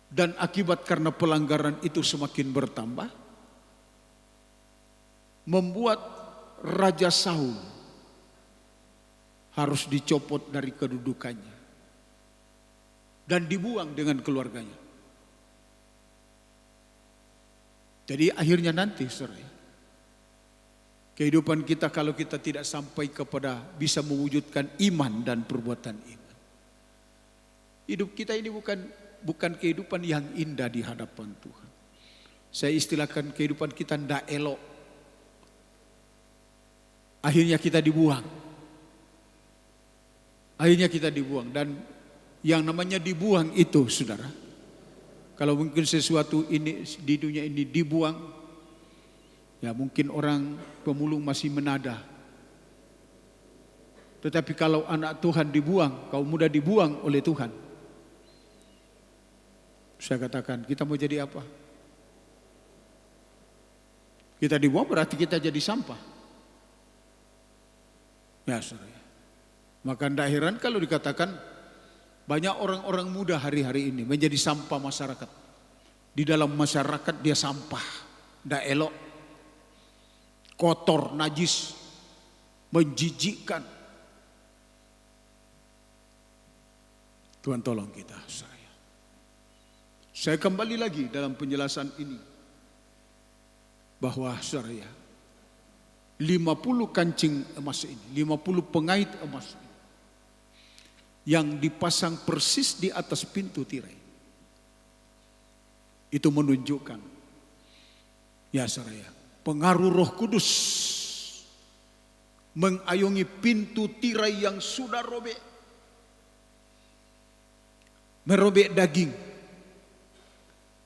Dan akibat karena pelanggaran itu semakin bertambah, membuat Raja Saul harus dicopot dari kedudukannya dan dibuang dengan keluarganya. Jadi akhirnya nanti saudara, kehidupan kita kalau kita tidak sampai kepada bisa mewujudkan iman dan perbuatan iman, hidup kita ini bukan kehidupan yang indah di hadapan Tuhan. Saya istilahkan kehidupan kita tidak elok. Akhirnya kita dibuang. Akhirnya kita dibuang. Dan yang namanya dibuang itu saudara, kalau mungkin sesuatu ini di dunia ini dibuang, ya mungkin orang pemulung masih menada. Tetapi kalau anak Tuhan dibuang, kaum muda dibuang oleh Tuhan, saya katakan kita mau jadi apa? Kita dibuang berarti kita jadi sampah. Ya saudara. Maka tidak heran kalau dikatakan banyak orang-orang muda hari-hari ini menjadi sampah masyarakat. Di dalam masyarakat dia sampah, tidak elok, kotor, najis, menjijikkan. Tuhan tolong kita. Saya kembali lagi dalam penjelasan ini bahwa saudara, 50 kancing emas ini, 50 pengait emas ini, yang dipasang persis di atas pintu tirai. Itu menunjukkan, ya saudara, pengaruh Roh Kudus mengayomi pintu tirai yang sudah robek, merobek daging,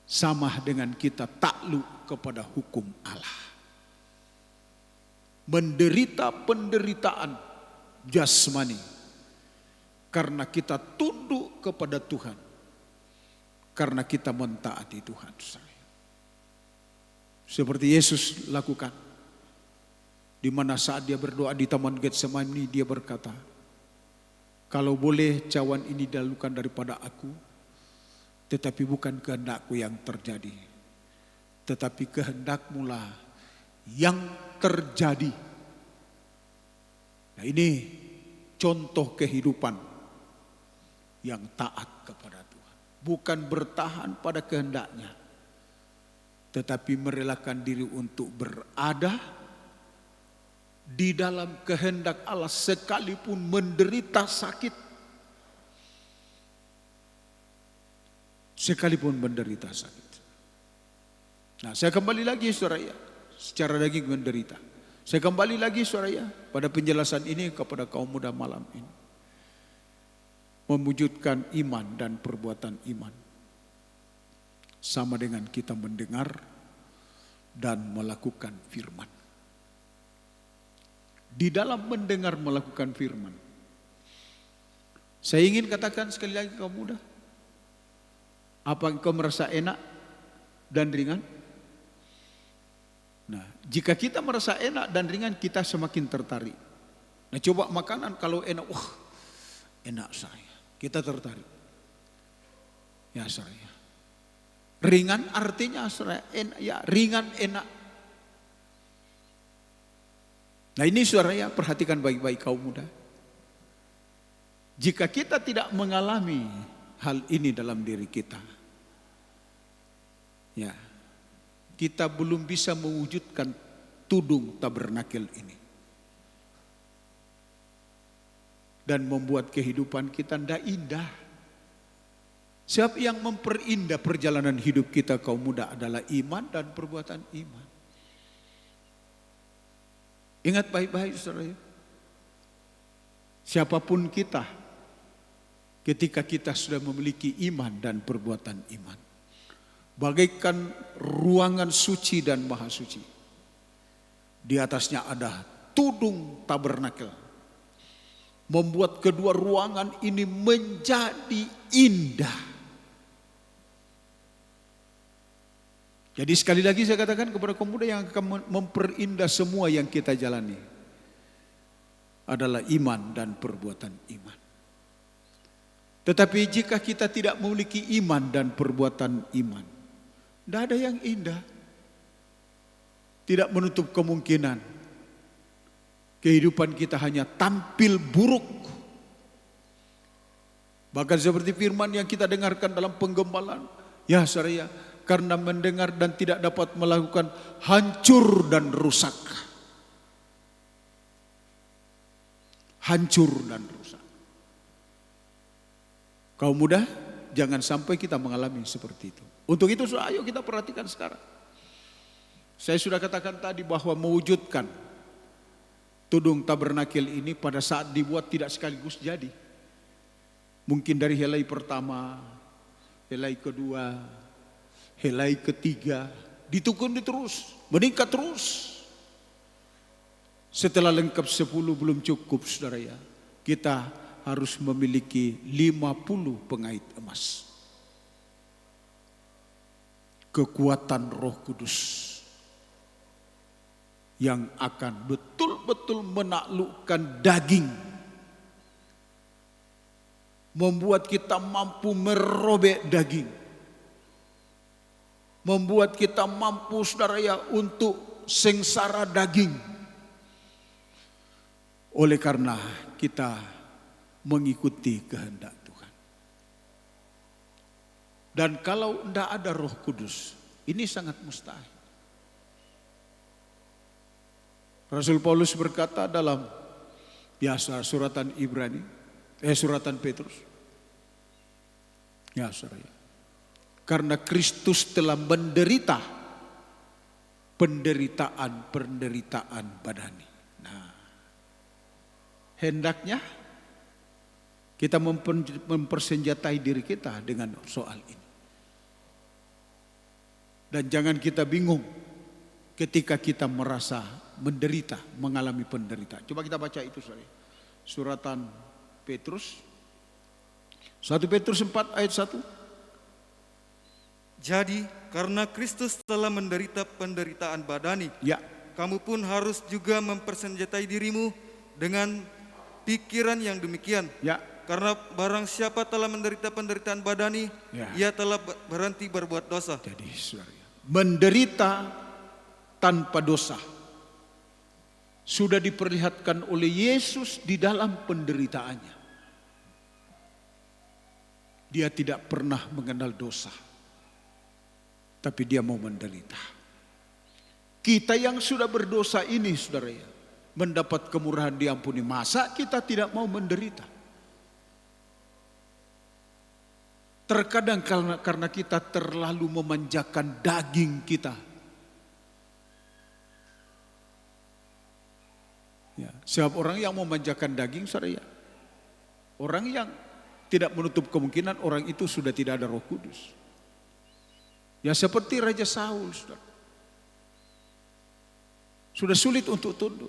sama dengan kita takluk kepada hukum Allah. Menderita penderitaan jasmani karena kita tunduk kepada Tuhan, karena kita mentaati Tuhan. Seperti Yesus lakukan, di mana saat dia berdoa di Taman Getsemani, dia berkata, kalau boleh cawan ini dilakukan daripada aku, tetapi bukan kehendakku yang terjadi, tetapi kehendakmu lah yang terjadi. Nah, ini contoh kehidupan yang taat kepada Tuhan. Bukan bertahan pada kehendaknya, tetapi merelakan diri untuk berada di dalam kehendak Allah sekalipun menderita sakit. Sekalipun menderita sakit. Nah, saya kembali lagi saudara ya, secara daging menderita. Saya kembali lagi saudara ya, pada penjelasan ini kepada kaum muda malam ini. Mewujudkan iman dan perbuatan iman. Sama dengan kita mendengar dan melakukan firman. Di dalam mendengar melakukan firman, saya ingin katakan sekali lagi kaum muda, apa engkau merasa enak dan ringan? Nah, jika kita merasa enak dan ringan, kita semakin tertarik. Nah, coba makanan kalau enak, wah enak saya, kita tertarik. Ya saya. Ringan artinya saya enak, ya ringan enak. Nah ini saudara ya, perhatikan baik-baik kaum muda. Jika kita tidak mengalami hal ini dalam diri kita, ya, kita belum bisa mewujudkan tudung tabernakel ini. Dan membuat kehidupan kita tidak indah. Sebab yang memperindah perjalanan hidup kita kaum muda adalah iman dan perbuatan iman. Ingat baik-baik saudara. Siapapun kita, ketika kita sudah memiliki iman dan perbuatan iman, bagaikan ruangan suci dan maha suci. Di atasnya ada tudung tabernakel, membuat kedua ruangan ini menjadi indah. Jadi sekali lagi saya katakan kepada kaum muda, yang akan memperindah semua yang kita jalani adalah iman dan perbuatan iman. Tetapi jika kita tidak memiliki iman dan perbuatan iman, tidak ada yang indah. Tidak menutup kemungkinan kehidupan kita hanya tampil buruk. Bahkan seperti firman yang kita dengarkan dalam penggembalaan, ya saudara, karena mendengar dan tidak dapat melakukan, hancur dan rusak. Hancur dan rusak. Kaum muda, jangan sampai kita mengalami seperti itu. Untuk itu ayo kita perhatikan sekarang. Saya sudah katakan tadi bahwa mewujudkan tudung tabernakel ini pada saat dibuat tidak sekaligus jadi. Mungkin dari helai pertama, helai kedua, helai ketiga, ditekuni terus, meningkat terus. Setelah lengkap 10 belum cukup saudara ya. Kita harus memiliki 50 pengait emas. Kekuatan Roh Kudus yang akan betul-betul menaklukkan daging. Membuat kita mampu merobek daging. Membuat kita mampu saudara ya untuk sengsara daging. Oleh karena kita mengikuti kehendak Tuhan. Dan kalau tidak ada Roh Kudus, ini sangat mustahil. Rasul Paulus berkata dalam biasa suratan Ibrani, suratan Petrus. Ya saudara. Karena Kristus telah menderita penderitaan badani. Nah, hendaknya kita mempersenjatai diri kita dengan soal ini. Dan jangan kita bingung ketika kita merasa menderita, mengalami penderitaan. Coba kita baca itu, saudara. Suratan Petrus, 1 Petrus 4 ayat 1. Jadi karena Kristus telah menderita penderitaan badani, Ya, kamu pun harus juga mempersenjatai dirimu dengan pikiran yang demikian. ya. Karena barang siapa telah menderita penderitaan badani, Ya. ia telah berhenti berbuat dosa. Jadi saudara, menderita tanpa dosa sudah diperlihatkan oleh Yesus di dalam penderitaannya. Dia tidak pernah mengenal dosa, tapi dia mau menderita. Kita yang sudah berdosa ini, saudara, ya, mendapat kemurahan diampuni. Masa kita tidak mau menderita? Terkadang karena kita terlalu memanjakan daging kita. Ya, sebab orang yang memanjakan daging, saudara, ya, orang yang tidak menutup kemungkinan orang itu sudah tidak ada Roh Kudus. Ya, seperti Raja Saul, saudara. Sudah sulit untuk tunduk.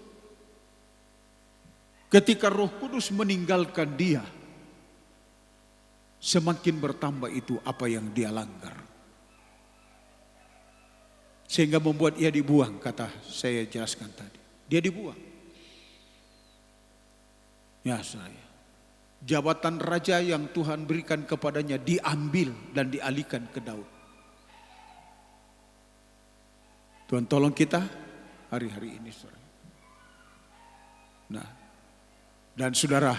Ketika Roh Kudus meninggalkan dia, semakin bertambah itu apa yang dia langgar. Sehingga membuat ia dibuang, kata saya jelaskan tadi. Dia dibuang. Ya, saya. Jabatan raja yang Tuhan berikan kepadanya diambil dan dialihkan ke Daud. Tuhan tolong kita hari-hari ini, saudara. Nah, dan saudara,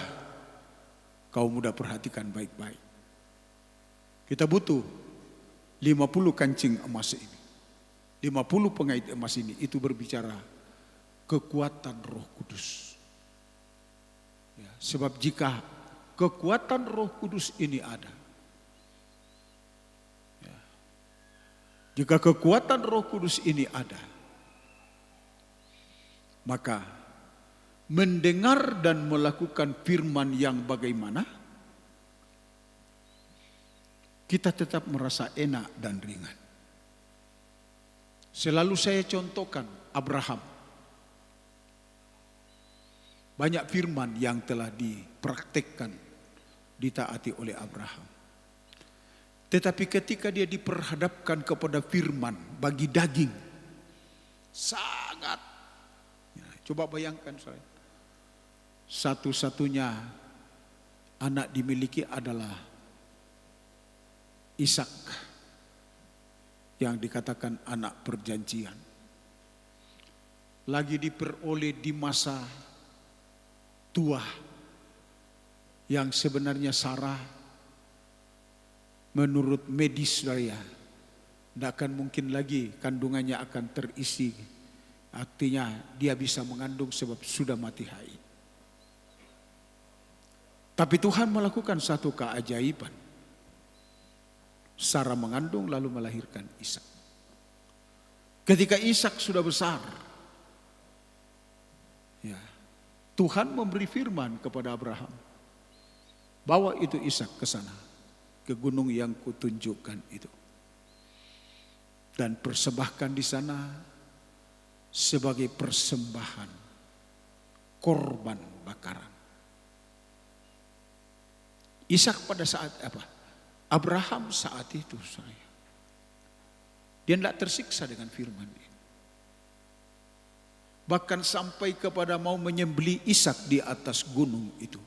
kaum muda perhatikan baik-baik. Kita butuh 50 kancing emas ini. 50 pengait emas ini, itu berbicara kekuatan Roh Kudus. Ya, sebab jika kekuatan Roh Kudus ini ada, ya, jika kekuatan Roh Kudus ini ada, maka mendengar dan melakukan firman yang bagaimana, kita tetap merasa enak dan ringan. Selalu saya contohkan Abraham. Banyak firman yang telah dipraktekkan, ditaati oleh Abraham. Tetapi ketika dia diperhadapkan kepada firman bagi daging, sangat, ya, coba bayangkan saya, satu-satunya anak dimiliki adalah Ishak, yang dikatakan anak perjanjian. Lagi diperoleh di masa tua, yang sebenarnya Sarah menurut medis saya tidak akan mungkin lagi kandungannya akan terisi. Artinya dia bisa mengandung sebab sudah mati haid. Tapi Tuhan melakukan satu keajaiban. Sarah mengandung lalu melahirkan Ishak. Ketika Ishak sudah besar, ya, Tuhan memberi firman kepada Abraham, bawa itu Ishak ke sana, ke gunung yang kutunjukkan itu, dan persembahkan di sana sebagai persembahan korban bakaran. Ishak pada saat apa? Abraham saat itu, saya, dia tidak tersiksa dengan firman ini. Bahkan sampai kepada mau menyembelih Ishak di atas gunung itu.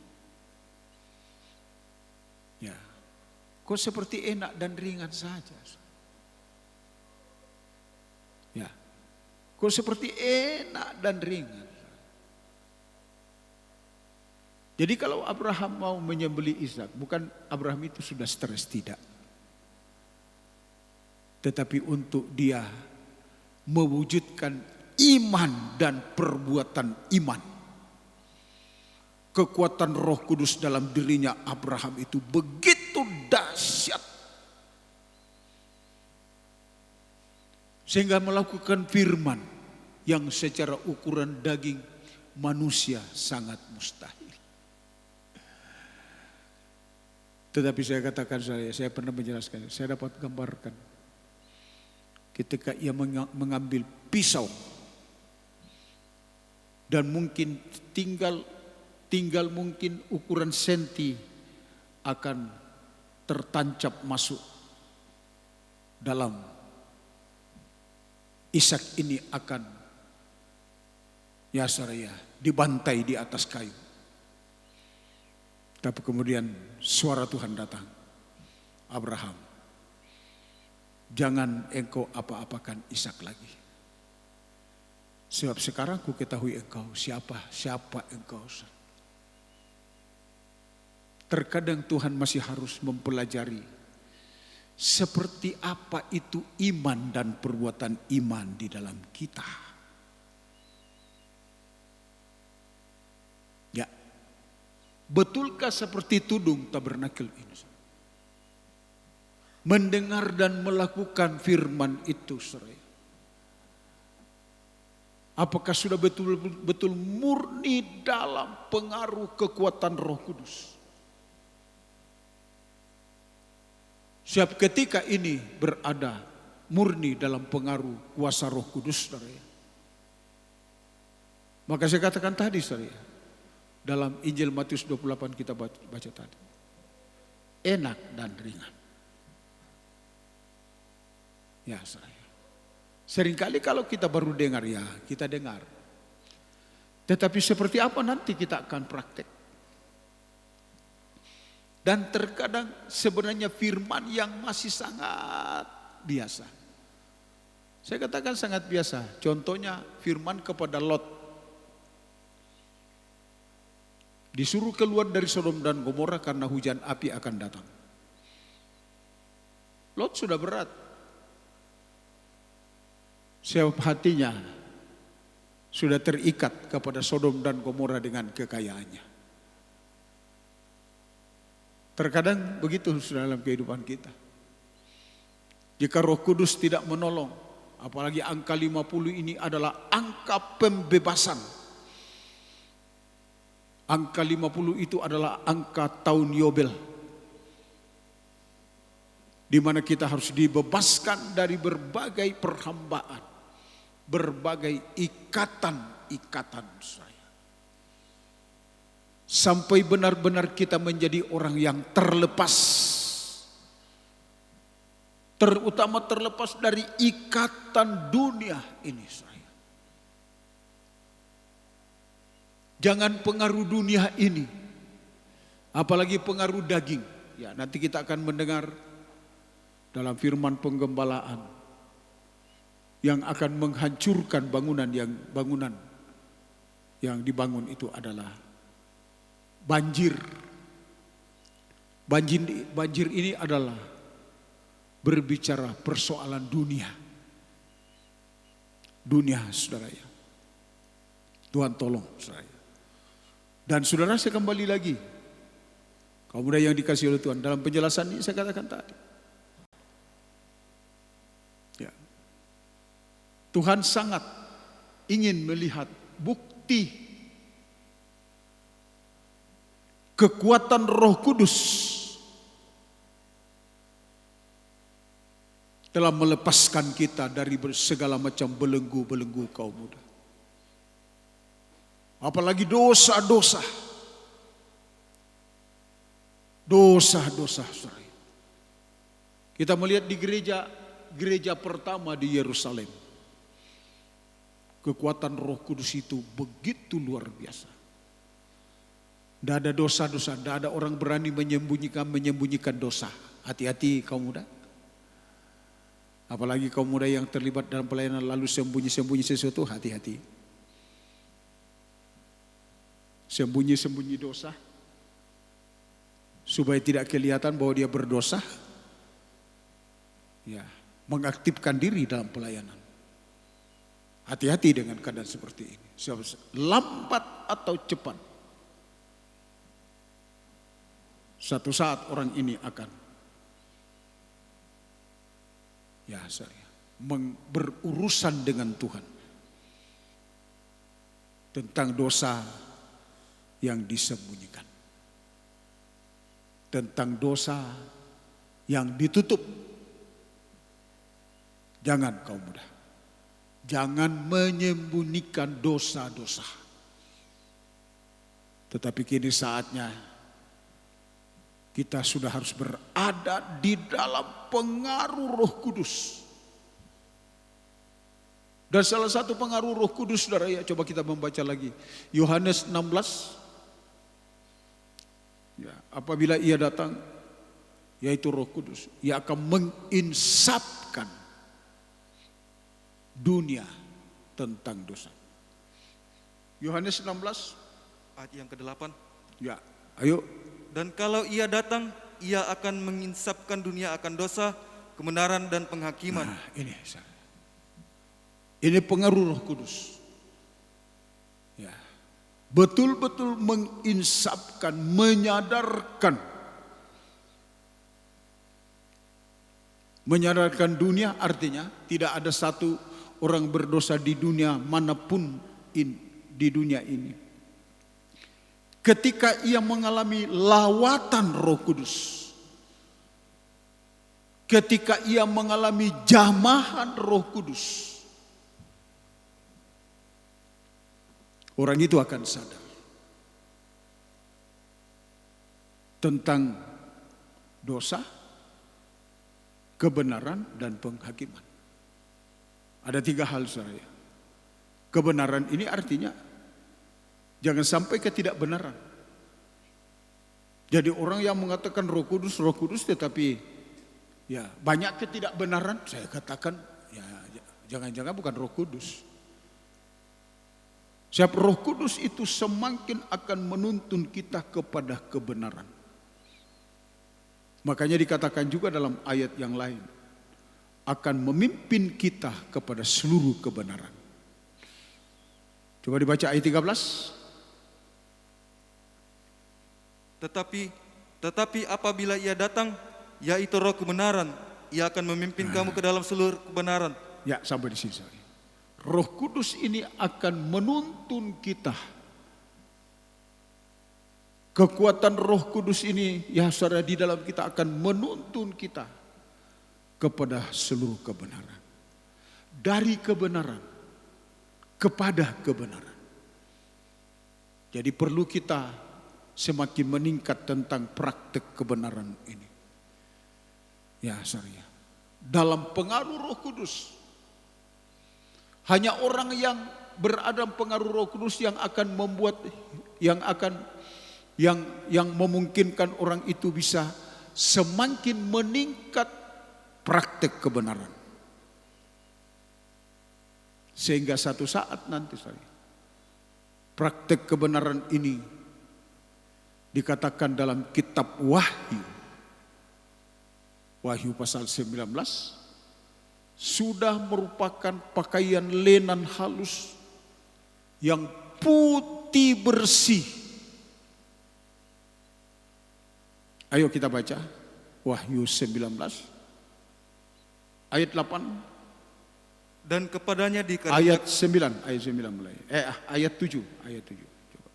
Ya, kok seperti enak dan ringan saja. Ya, kok seperti enak dan ringan. Jadi kalau Abraham mau menyembelih Ishak, bukan Abraham itu sudah stres, tidak. Tetapi untuk dia mewujudkan iman dan perbuatan iman. Kekuatan Roh Kudus dalam dirinya Abraham itu begitu dahsyat. Sehingga melakukan firman yang secara ukuran daging manusia sangat mustahil. Tetapi saya katakan saya pernah menjelaskan, saya dapat gambarkan. Ketika ia mengambil pisau dan mungkin tinggal mungkin ukuran senti akan tertancap masuk dalam Ishak ini akan ya Saraya dibantai di atas kayu. Tapi kemudian suara Tuhan datang. Abraham, jangan engkau apa-apakan Ishak lagi. Sebab sekarang ku ketahui engkau siapa engkau. Terkadang Tuhan masih harus mempelajari seperti apa itu iman dan perbuatan iman di dalam kita. Ya, betulkah seperti tudung tabernakel ini? Mendengar dan melakukan firman itu, saudara. Apakah sudah betul-betul murni dalam pengaruh kekuatan Roh Kudus? Siap ketika ini berada murni dalam pengaruh kuasa Roh Kudus, saudara. Maka saya katakan tadi, saudara, dalam Injil Matius 28 kita baca tadi. Enak dan ringan. Ya, saudara. Seringkali kalau kita baru dengar, ya kita dengar. Tetapi seperti apa nanti kita akan praktek. Dan terkadang sebenarnya firman yang masih sangat biasa. Saya katakan sangat biasa. Contohnya firman kepada Lot. Disuruh keluar dari Sodom dan Gomora karena hujan api akan datang. Lot sudah berat. Sebab hatinya sudah terikat kepada Sodom dan Gomora dengan kekayaannya. Terkadang begitu dalam kehidupan kita. Jika Roh Kudus tidak menolong, apalagi angka 50 ini adalah angka pembebasan. Angka 50 itu adalah angka tahun Yobel. Di mana kita harus dibebaskan dari berbagai perhambaan, berbagai ikatan saya. Sampai benar-benar kita menjadi orang yang terlepas. Terutama terlepas dari ikatan dunia ini saya. Jangan pengaruh dunia ini. Apalagi pengaruh daging. Ya, nanti kita akan mendengar dalam firman penggembalaan yang akan menghancurkan bangunan yang dibangun itu adalah banjir. Banjir ini adalah berbicara persoalan dunia. Dunia, saudara ya. Tuhan tolong, saudara. Dan saudara, saya kembali lagi. Kaum muda yang dikasihi oleh Tuhan, dalam penjelasan ini saya katakan tadi. Ya. Tuhan sangat ingin melihat bukti kekuatan Roh Kudus telah melepaskan kita dari segala macam belenggu-belenggu kaum muda. Apalagi dosa-dosa. Dosa-dosa. Kita melihat di gereja pertama di Yerusalem. Kekuatan Roh Kudus itu begitu luar biasa. Tidak ada dosa-dosa, tidak ada orang berani menyembunyikan dosa. Hati-hati kaum muda. Apalagi kaum muda yang terlibat dalam pelayanan lalu sembunyi-sembunyi sesuatu, hati-hati. Sembunyi-sembunyi dosa. Supaya tidak kelihatan bahwa dia berdosa. Ya, mengaktifkan diri dalam pelayanan. Hati-hati dengan keadaan seperti ini. Lambat atau cepat, satu saat orang ini akan, ya saya, berurusan dengan Tuhan. Tentang dosa yang disembunyikan. Tentang dosa yang ditutup. Jangan kaum muda. Jangan menyembunyikan dosa-dosa. Tetapi kini saatnya kita sudah harus berada di dalam pengaruh Roh Kudus. Dan salah satu pengaruh Roh Kudus, saudara ya, coba kita membaca lagi. Yohanes 16. Ya, apabila ia datang, yaitu Roh Kudus, ia akan menginsapkan dunia tentang dosa. Yohanes 16 Ayat yang ke-8. Ya, ayo. Dan kalau ia datang, ia akan menginsapkan dunia akan dosa, kebenaran dan penghakiman. Nah, ini pengaruh Roh Kudus. Ya. Betul-betul menginsapkan, menyadarkan. Menyadarkan dunia artinya tidak ada satu orang berdosa di dunia manapun di dunia ini. Ketika ia mengalami lawatan Roh Kudus, ketika ia mengalami jamahan Roh Kudus, orang itu akan sadar tentang dosa, kebenaran, dan penghakiman. Ada 3 hal saya. Kebenaran ini artinya jangan sampai ketidakbenaran. Jadi orang yang mengatakan Roh Kudus tetapi ya banyak ketidakbenaran, saya katakan ya jangan-jangan bukan Roh Kudus. Sebab Roh Kudus itu semakin akan menuntun kita kepada kebenaran. Makanya dikatakan juga dalam ayat yang lain, akan memimpin kita kepada seluruh kebenaran. Coba dibaca ayat 13. Tetapi apabila ia datang, yaitu Roh kebenaran, ia akan memimpin kamu ke dalam seluruh kebenaran. Ya, sampai di sini. Roh Kudus ini akan menuntun kita. Kekuatan Roh Kudus ini, ya saudara, di dalam kita akan menuntun kita kepada seluruh kebenaran. Dari kebenaran kepada kebenaran. Jadi perlu kita semakin meningkat tentang praktek kebenaran ini. Ya, saudara. Dalam pengaruh Roh Kudus. Hanya orang yang berada pengaruh Roh Kudus yang akan membuat, yang memungkinkan orang itu bisa semakin meningkat praktek kebenaran. Sehingga satu saat nanti praktek kebenaran ini dikatakan dalam kitab Wahyu pasal 19, sudah merupakan pakaian lenan halus yang putih bersih. Ayo kita baca Wahyu 19 ayat 8. Dan kepadanya ayat 9 mulai. Ayat 7.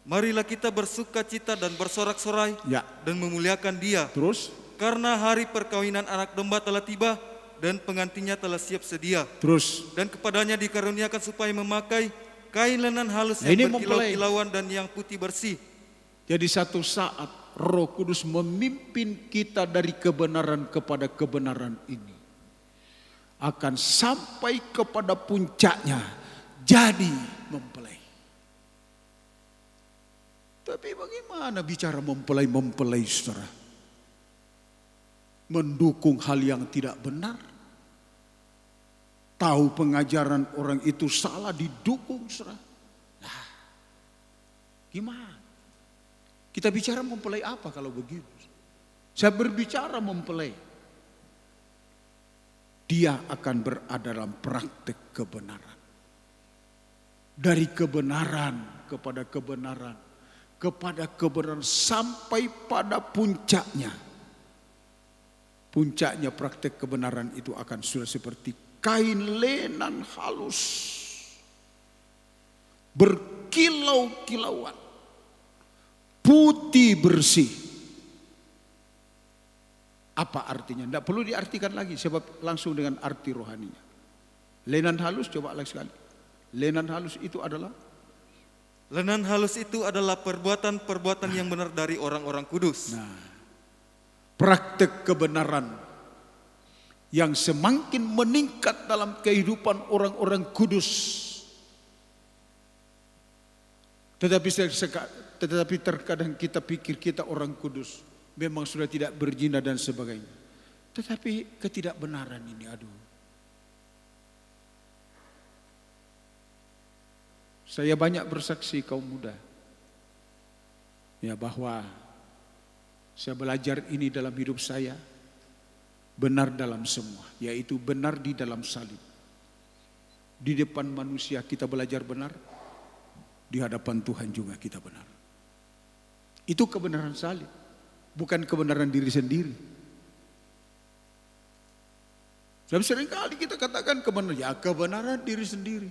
Marilah kita bersuka cita dan bersorak-sorai Ya. dan memuliakan Dia. Terus? Karena hari perkawinan anak domba telah tiba dan pengantinnya telah siap sedia. Terus? Dan kepadanya dikaruniakan supaya memakai kain lenan halus Nah, ini yang berkilau-kilauan dan yang putih bersih. Jadi satu saat Roh Kudus memimpin kita dari kebenaran kepada kebenaran ini. Akan sampai kepada puncaknya jadi mempelai. Tapi bagaimana bicara mempelai, saudara? Mendukung hal yang tidak benar. Tahu pengajaran orang itu salah, didukung, saudara. Nah, gimana? Kita bicara mempelai apa kalau begitu? Saya berbicara mempelai. Dia akan berada dalam praktek kebenaran. Dari kebenaran kepada kebenaran. Kepada kebenaran sampai pada puncaknya. Puncaknya praktek kebenaran itu akan sudah seperti kain lenan halus, berkilau-kilauan, putih bersih. Apa artinya? Tidak perlu diartikan lagi sebab langsung dengan arti rohaninya. Lenan halus, coba lagi sekali. Lenan halus itu adalah Lenan halus itu adalah perbuatan-perbuatan yang benar dari orang-orang kudus. praktek kebenaran yang semakin meningkat dalam kehidupan orang-orang kudus. Tetapi terkadang kita pikir kita orang kudus, memang sudah tidak berzina dan sebagainya. Tetapi ketidakbenaran ini, saya banyak bersaksi kaum muda, ya, bahwa saya belajar ini dalam hidup saya, benar dalam semua, yaitu benar di dalam salib. Di depan manusia kita belajar benar, di hadapan Tuhan juga kita benar. Itu kebenaran salib, bukan kebenaran diri sendiri. Dan seringkali kita katakan kebenaran diri sendiri.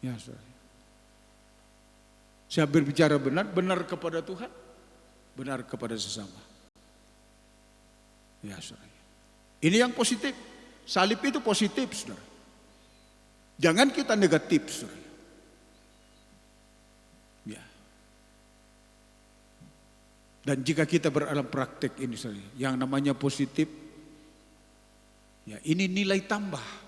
Ya, saya berbicara benar, benar kepada Tuhan, benar kepada sesama. Ya, saudara. Ini yang positif. Salib itu positif, saudara. Jangan kita negatif, saudara. Ya. Dan jika kita dalam praktek ini, saudara, yang namanya positif, ya, ini nilai tambah.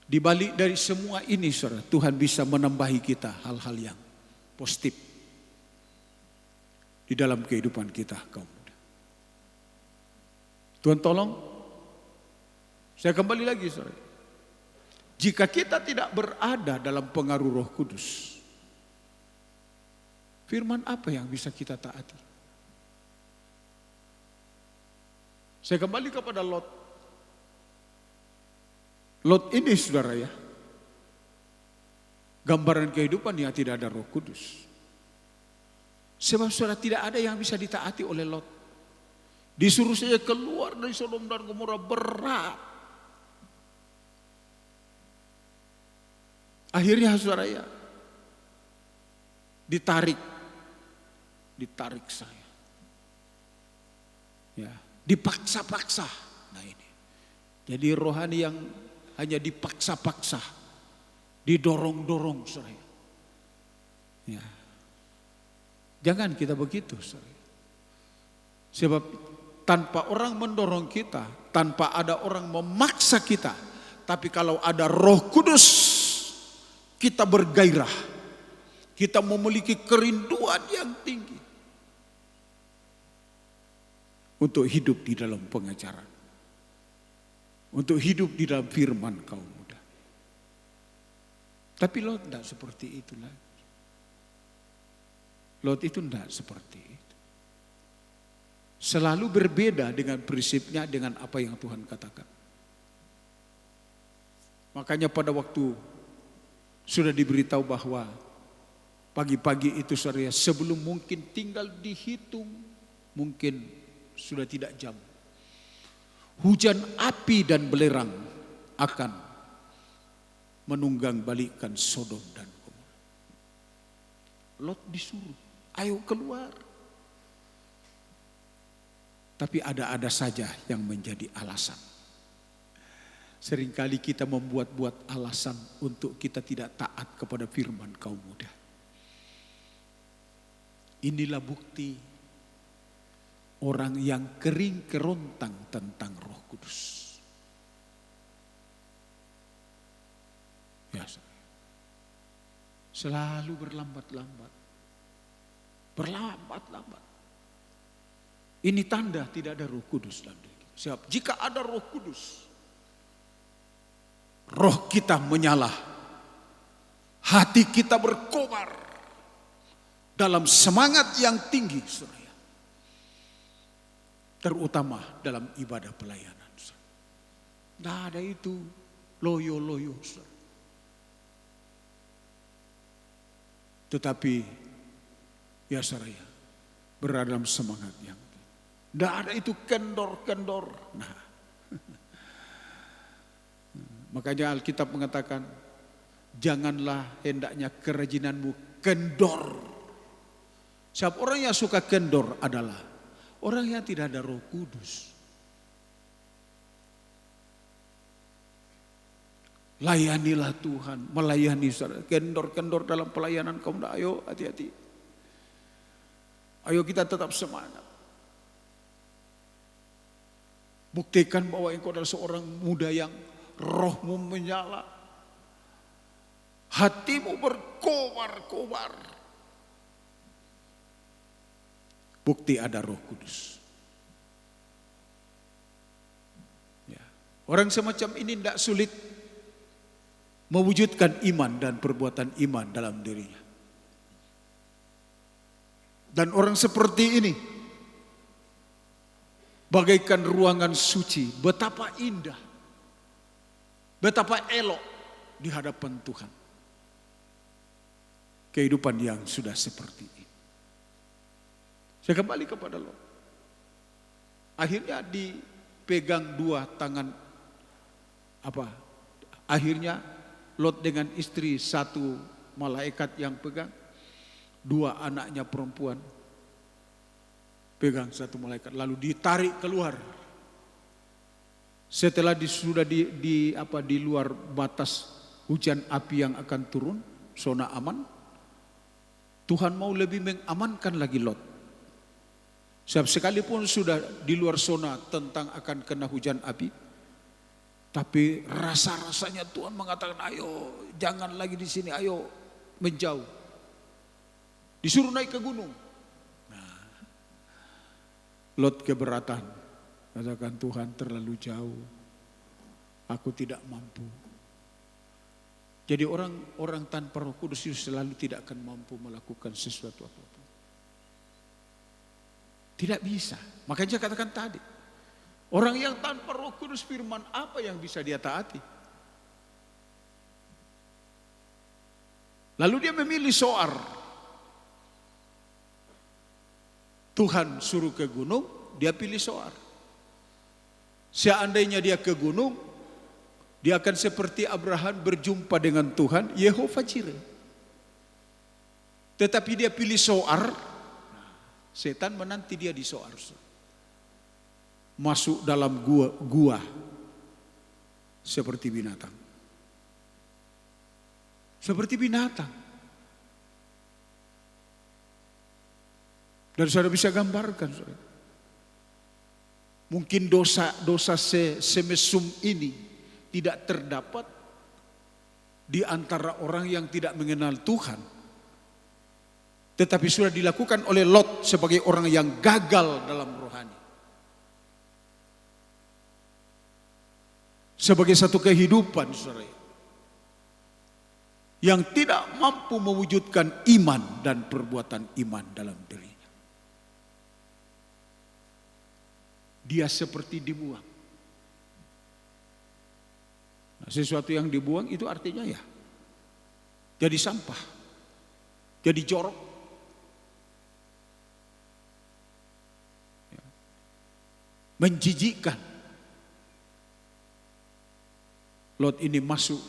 Di balik dari semua ini, saudara, Tuhan bisa menambahi kita hal-hal yang positif di dalam kehidupan kita, kaum muda. Tuhan tolong, saya kembali lagi, saudara. Jika kita tidak berada dalam pengaruh Roh Kudus, firman apa yang bisa kita taati? Saya kembali kepada Lot. Lot ini, saudara, ya, gambaran kehidupan yang tidak ada Roh Kudus. Sebab saudara, tidak ada yang bisa ditaati oleh Lot. Disuruh saja keluar dari Sodom dan Gomora, berat. Akhirnya, saudara, ya, ditarik saya, ya, dipaksa-paksa. Nah, ini jadi rohani yang hanya dipaksa-paksa, didorong-dorong, saudara. Ya. Jangan kita begitu, saudara. Sebab tanpa orang mendorong kita, tanpa ada orang memaksa kita, tapi kalau ada Roh Kudus, kita bergairah, kita memiliki kerinduan yang tinggi untuk hidup di dalam pengajaran, untuk hidup di dalam firman, kaum muda. Tapi Lot tidak seperti itu lagi. Lot itu tidak seperti itu. Selalu berbeda dengan prinsipnya, dengan apa yang Tuhan katakan. Makanya pada waktu sudah diberitahu bahwa pagi-pagi itu, saudara, sebelum mungkin tinggal dihitung, mungkin sudah tidak jam, hujan api dan belerang akan menunggang balikan Sodom dan Gomora. Lot disuruh, ayo keluar. Tapi ada saja yang menjadi alasan. Seringkali kita membuat-buat alasan untuk kita tidak taat kepada firman, kaum muda. Inilah bukti orang yang kering kerontang tentang Roh Kudus. Ya, selalu berlambat-lambat. Berlambat-lambat. Ini tanda tidak ada Roh Kudus dalam diri kita. Sebab jika ada Roh Kudus, roh kita menyala, hati kita berkobar dalam semangat yang tinggi, saudara. Terutama dalam ibadah pelayanan. Tidak ada itu loyo-loyo, saudara. Tetapi ya, saudara, berada dalam semangat yang tinggi. Tidak ada itu kendor-kendor. Nah, makanya Alkitab mengatakan, janganlah hendaknya kerajinanmu kendor. Sebab orang yang suka kendor adalah orang yang tidak ada Roh Kudus. Layanilah Tuhan, melayani saudara. Kendor-kendor dalam pelayanan kaum, ayo hati-hati. Ayo kita tetap semangat. Buktikan bahwa engkau adalah seorang muda yang rohmu menyala. Hatimu berkobar-kobar. Bukti ada Roh Kudus. Ya. Orang semacam ini tidak sulit mewujudkan iman dan perbuatan iman dalam dirinya. Dan orang seperti ini bagaikan ruangan suci, betapa indah, betapa elok di hadapan Tuhan. Kehidupan yang sudah seperti ini. Saya kembali kepada Lot. Akhirnya dipegang dua tangan Akhirnya Lot dengan istri, satu malaikat yang pegang, dua anaknya perempuan pegang satu malaikat, lalu ditarik keluar. Setelah sudah di luar batas hujan api yang akan turun, zona aman, Tuhan mau lebih mengamankan lagi Lot. Sebab sekalipun sudah di luar zona tentang akan kena hujan api, tapi rasa-rasanya Tuhan mengatakan, ayo jangan lagi di sini, ayo menjauh. Disuruh naik ke gunung. Nah, Lot keberatan. Katakan, Tuhan terlalu jauh. Aku tidak mampu. Jadi orang tanpa Roh Kudus itu selalu tidak akan mampu melakukan sesuatu apapun. Tidak bisa. Makanya katakan tadi, orang yang tanpa Roh Kudus, firman apa yang bisa dia taati? Lalu dia memilih Zoar. Tuhan suruh ke gunung, dia pilih Zoar. Seandainya dia ke gunung, dia akan seperti Abraham berjumpa dengan Tuhan, Yehova Jireh. Tetapi dia pilih Zoar, setan menanti dia di Zoar. Masuk dalam gua seperti binatang. Seperti binatang. Dan saudara bisa gambarkan, saudara. Mungkin dosa semesum ini tidak terdapat di antara orang yang tidak mengenal Tuhan. Tetapi sudah dilakukan oleh Lot sebagai orang yang gagal dalam rohani. Sebagai satu kehidupan, saudara, yang tidak mampu mewujudkan iman dan perbuatan iman dalam dirinya. Dia seperti dibuang. Nah, sesuatu yang dibuang itu artinya ya jadi sampah, jadi jorok. Menjijikkan. Lot ini masuk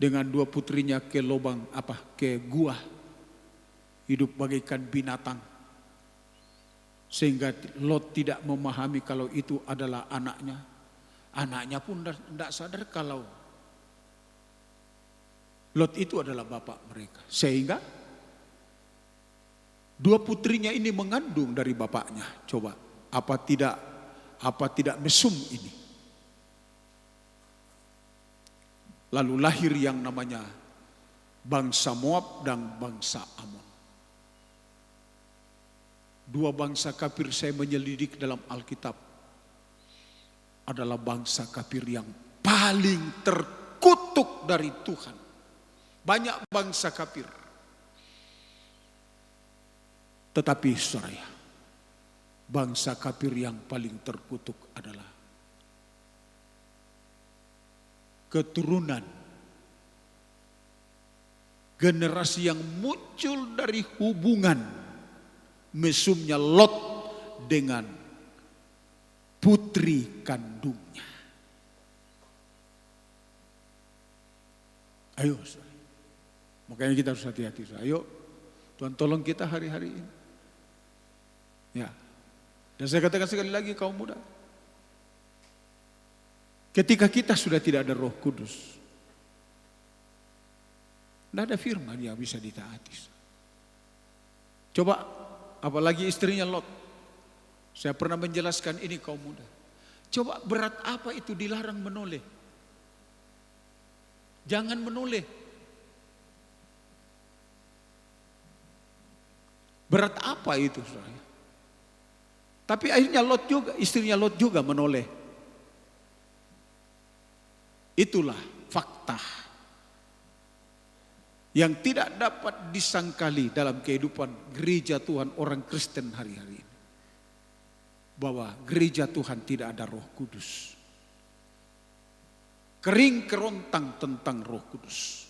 dengan dua putrinya ke lubang ke gua, hidup bagaikan binatang, sehingga Lot tidak memahami kalau itu adalah anaknya. Anaknya pun tidak sadar kalau Lot itu adalah bapak mereka, sehingga dua putrinya ini mengandung dari bapaknya. Coba, apa tidak mesum ini? Lalu lahir yang namanya bangsa Moab dan bangsa Amon. Dua bangsa kafir, saya menyelidik dalam Alkitab, adalah bangsa kafir yang paling terkutuk dari Tuhan. Banyak bangsa kafir. Tetapi saudara, bangsa kafir yang paling terkutuk adalah keturunan generasi yang muncul dari hubungan mesumnya Lot dengan putri kandungnya. Ayo, saudara. Makanya kita harus hati-hati. Ayo, Tuhan tolong kita hari-hari ini. Ya. Dan saya katakan sekali lagi kaum muda. Ketika kita sudah tidak ada Roh Kudus, tidak ada firman yang bisa ditaati. Coba, apalagi istrinya Lot. Saya pernah menjelaskan ini kaum muda. Coba berat apa itu dilarang menoleh. Jangan menoleh. Berat apa itu, saudara? Tapi akhirnya Lot juga, istrinya Lot juga menoleh. Itulah fakta yang tidak dapat disangkali dalam kehidupan gereja Tuhan orang Kristen hari-hari ini. Bahwa gereja Tuhan tidak ada Roh Kudus. Kering kerontang tentang Roh Kudus.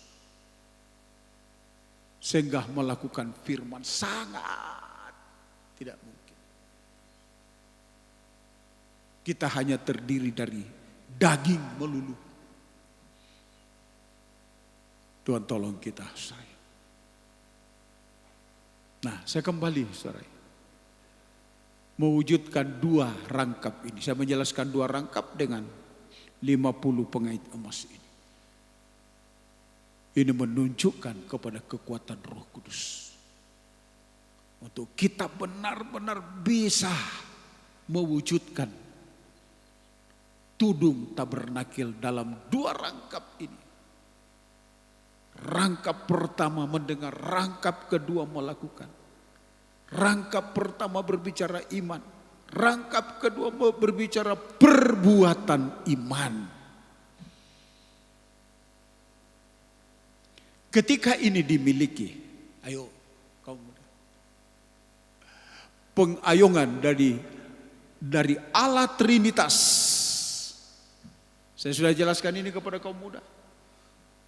Sehingga melakukan firman sangat tidak mungkin. Kita hanya terdiri dari daging melulu. Tuhan tolong kita, saudara. Nah, saya kembali, saudara. Mewujudkan dua rangkap ini. Saya menjelaskan dua rangkap dengan 50 pengait emas ini. Ini menunjukkan kepada kekuatan Roh Kudus. Untuk kita benar-benar bisa mewujudkan tudung tabernakel dalam dua rangkap ini. Rangkap pertama mendengar, rangkap kedua melakukan. Rangkap pertama berbicara iman, rangkap kedua berbicara perbuatan iman. Ketika ini dimiliki, ayo kaum muda, pengayungan dari Allah Trinitas. Saya sudah jelaskan ini kepada kaum muda.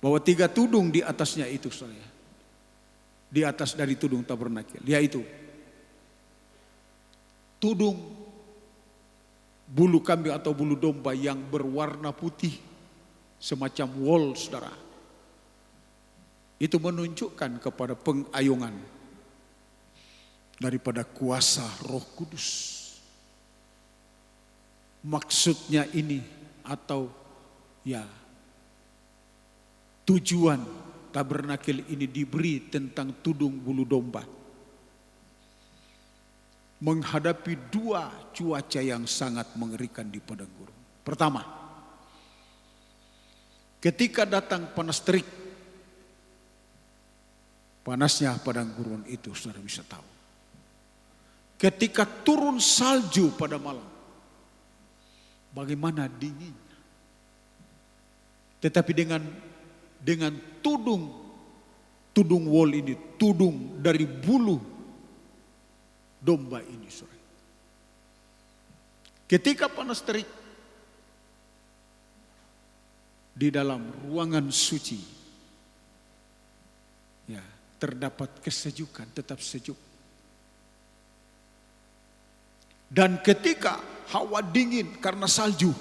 Bahwa 3 tudung di atasnya itu saya. Di atas dari tudung tabernakel. Yaitu tudung bulu kambing atau bulu domba yang berwarna putih. Semacam wol, saudara. Itu menunjukkan kepada pengayungan daripada kuasa Roh Kudus. Maksudnya ini atau ya tujuan tabernakel ini diberi tentang tudung bulu domba. Menghadapi 2 cuaca yang sangat mengerikan di padang gurun. Pertama, ketika datang panas terik. Panasnya padang gurun itu saudara bisa tahu. Ketika turun salju pada malam. Bagaimana dinginnya. Tetapi dengan tudung wol ini, tudung dari bulu domba ini, saudara. Ketika panas terik di dalam ruangan suci, ya, terdapat kesejukan, tetap sejuk. Dan ketika hawa dingin karena salju,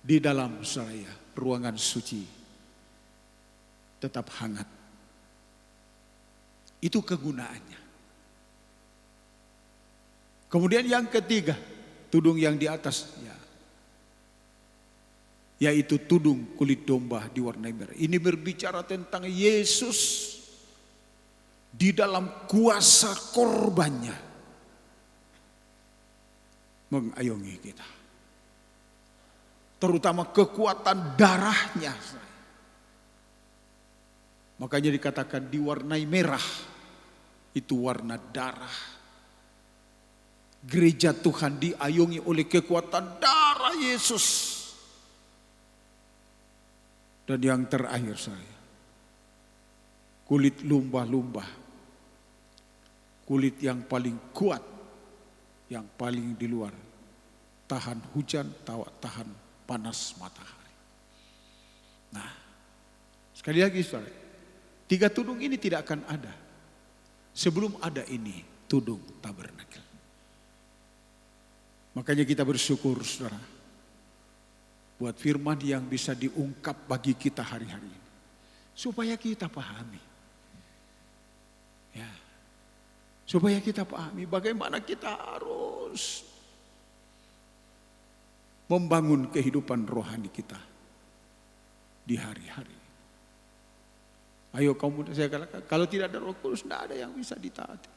di dalam saya ruangan suci tetap hangat. Itu kegunaannya. Kemudian yang ketiga, tudung yang di atas, yaitu tudung kulit domba diwarnai merah. Ini berbicara tentang Yesus di dalam kuasa korbannya mengayomi kita. Terutama kekuatan darahnya. Makanya dikatakan diwarnai merah. Itu warna darah. Gereja Tuhan diayomi oleh kekuatan darah Yesus. Dan yang terakhir saya, kulit lumba-lumba. Kulit yang paling kuat, yang paling di luar. Tahan hujan, tahan panas matahari. Nah, sekali lagi saudara, 3 tudung ini tidak akan ada sebelum ada ini Tudung Tabernakel. Makanya kita bersyukur saudara, buat firman yang bisa diungkap bagi kita hari-hari ini. Supaya kita pahami. Ya. Supaya kita pahami bagaimana kita harus membangun kehidupan rohani kita di hari-hari. Ayo kamu, saya katakan, kalau tidak ada Roh Kudus tidak ada yang bisa ditaati.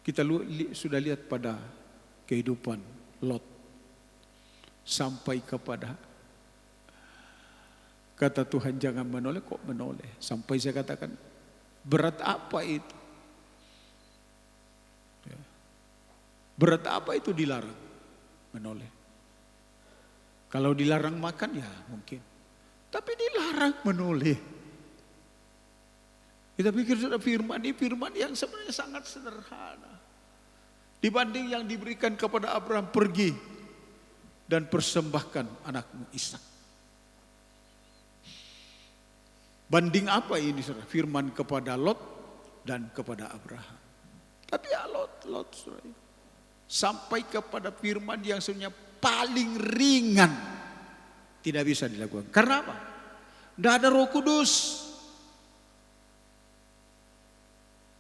Kita sudah lihat pada kehidupan Lot. Sampai kepada kata Tuhan jangan menoleh, kok menoleh. Sampai saya katakan berat apa itu? Ya. Berat apa itu dilarang menoleh? Kalau dilarang makan ya mungkin. Tapi dilarang menoleh. Kita pikir sudah firman ini firman yang sebenarnya sangat sederhana. Dibanding yang diberikan kepada Abraham, pergi dan persembahkan anakmu Ishak. Banding apa ini saudara? Firman kepada Lot dan kepada Abraham. Tapi ya Lot saudara, sampai kepada firman yang sebenarnya paling ringan tidak bisa dilakukan. Karena apa? Tidak ada Roh Kudus.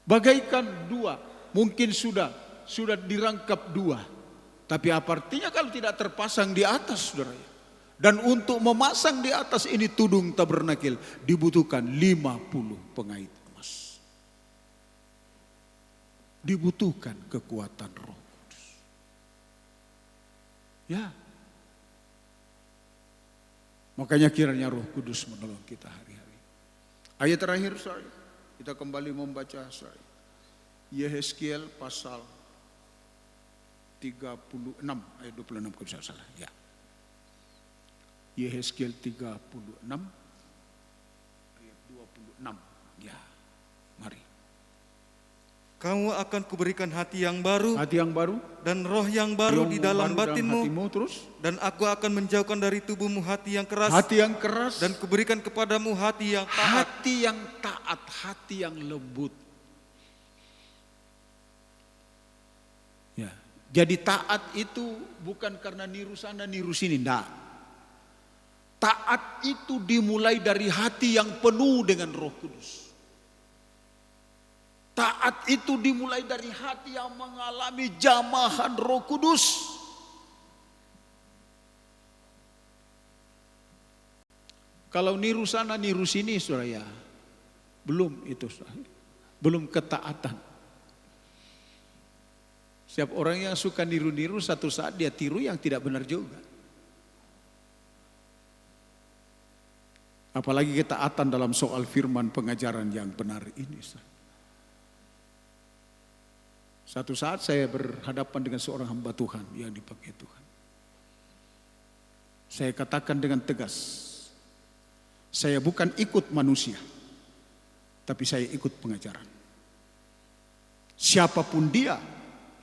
Bagaikan dua, mungkin sudah dirangkap dua. Tapi apa artinya kalau tidak terpasang di atas saudara? Dan untuk memasang di atas ini tudung tabernakel dibutuhkan 50 pengait emas. Dibutuhkan kekuatan Roh Kudus. Ya. Makanya kiranya Roh Kudus menolong kita hari-hari. Ayat terakhir saudara, kita kembali membaca saudara. Yehezkiel pasal 36 ayat 26 kalau saya salah. Ya. Yehezkiel 36 ayat 26. Ya. Mari. Kamu akan kuberikan hati yang baru, Hati yang baru, dan roh yang baru di dalam batinmu, hatimu, terus dan aku akan menjauhkan dari tubuhmu hati yang keras, hati yang keras, dan kuberikan kepadamu hati yang taat. hati yang taat, hati yang lembut. Ya. Jadi taat itu bukan karena niru sana niru sini, enggak. Taat itu dimulai dari hati yang penuh dengan Roh Kudus. Taat itu dimulai dari hati yang mengalami jamahan Roh Kudus. Kalau niru sana niru sini saudara, ya belum itu saudara. Belum ketaatan. Setiap orang yang suka niru-niru satu saat dia tiru yang tidak benar juga. Apalagi ketaatan dalam soal firman pengajaran yang benar ini. Satu saat saya berhadapan dengan seorang hamba Tuhan yang dipakai Tuhan. Saya katakan dengan tegas, saya bukan ikut manusia, tapi saya ikut pengajaran. Siapapun dia,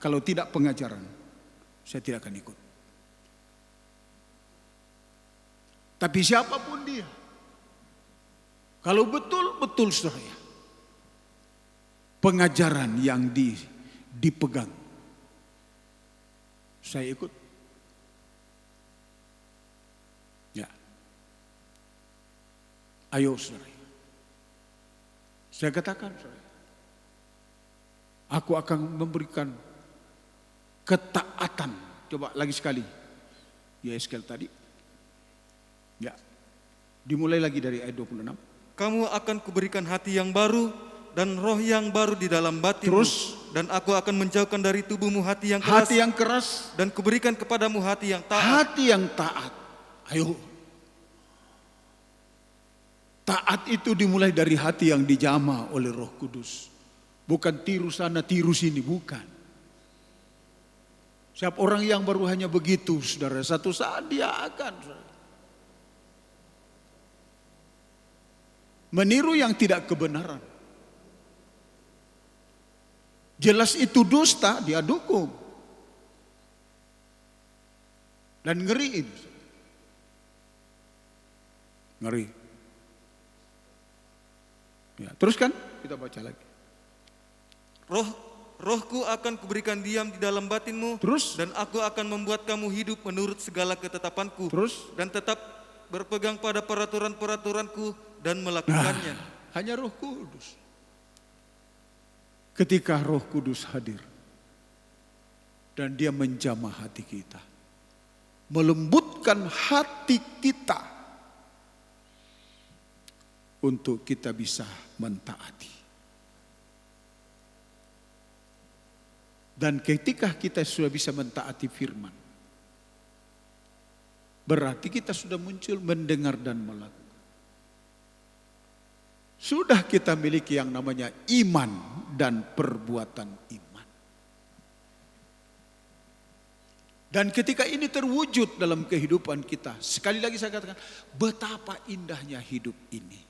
kalau tidak pengajaran, saya tidak akan ikut. Tapi siapapun dia, kalau betul-betul saudara, pengajaran yang dipegang, saya ikut. Ya. Ayo saudara. Saya katakan saudara, aku akan memberikan ketaatan. Coba lagi sekali. Yehezkiel tadi. Ya. Dimulai lagi dari ayat 26. Kamu akan kuberikan hati yang baru dan roh yang baru di dalam batinmu. Terus? Dan aku akan menjauhkan dari tubuhmu hati yang keras. Hati yang keras. Dan kuberikan kepadamu hati yang taat. Hati yang taat. Ayo. Taat itu dimulai dari hati yang dijamah oleh Roh Kudus. Bukan tiru sana tiru sini, bukan. Siapa orang yang baru hanya begitu, saudara, satu saat dia akan meniru yang tidak kebenaran. Jelas itu dusta, dia dukung. Dan ngeri ini. Ngeri. Ya, teruskan kita baca lagi. Rohku akan kuberikan diam di dalam batinmu, Terus? dan aku akan membuat kamu hidup menurut segala ketetapanku, Terus? dan tetap berpegang pada peraturan-peraturanku dan melakukannya. Hanya Roh Kudus. Ketika Roh Kudus hadir dan dia menjamah hati kita, melembutkan hati kita untuk kita bisa mentaati. Dan ketika kita sudah bisa mentaati firman, berarti kita sudah muncul mendengar dan melakukan. Sudah kita miliki yang namanya iman dan perbuatan iman. Dan ketika ini terwujud dalam kehidupan kita, sekali lagi saya katakan, betapa indahnya hidup ini.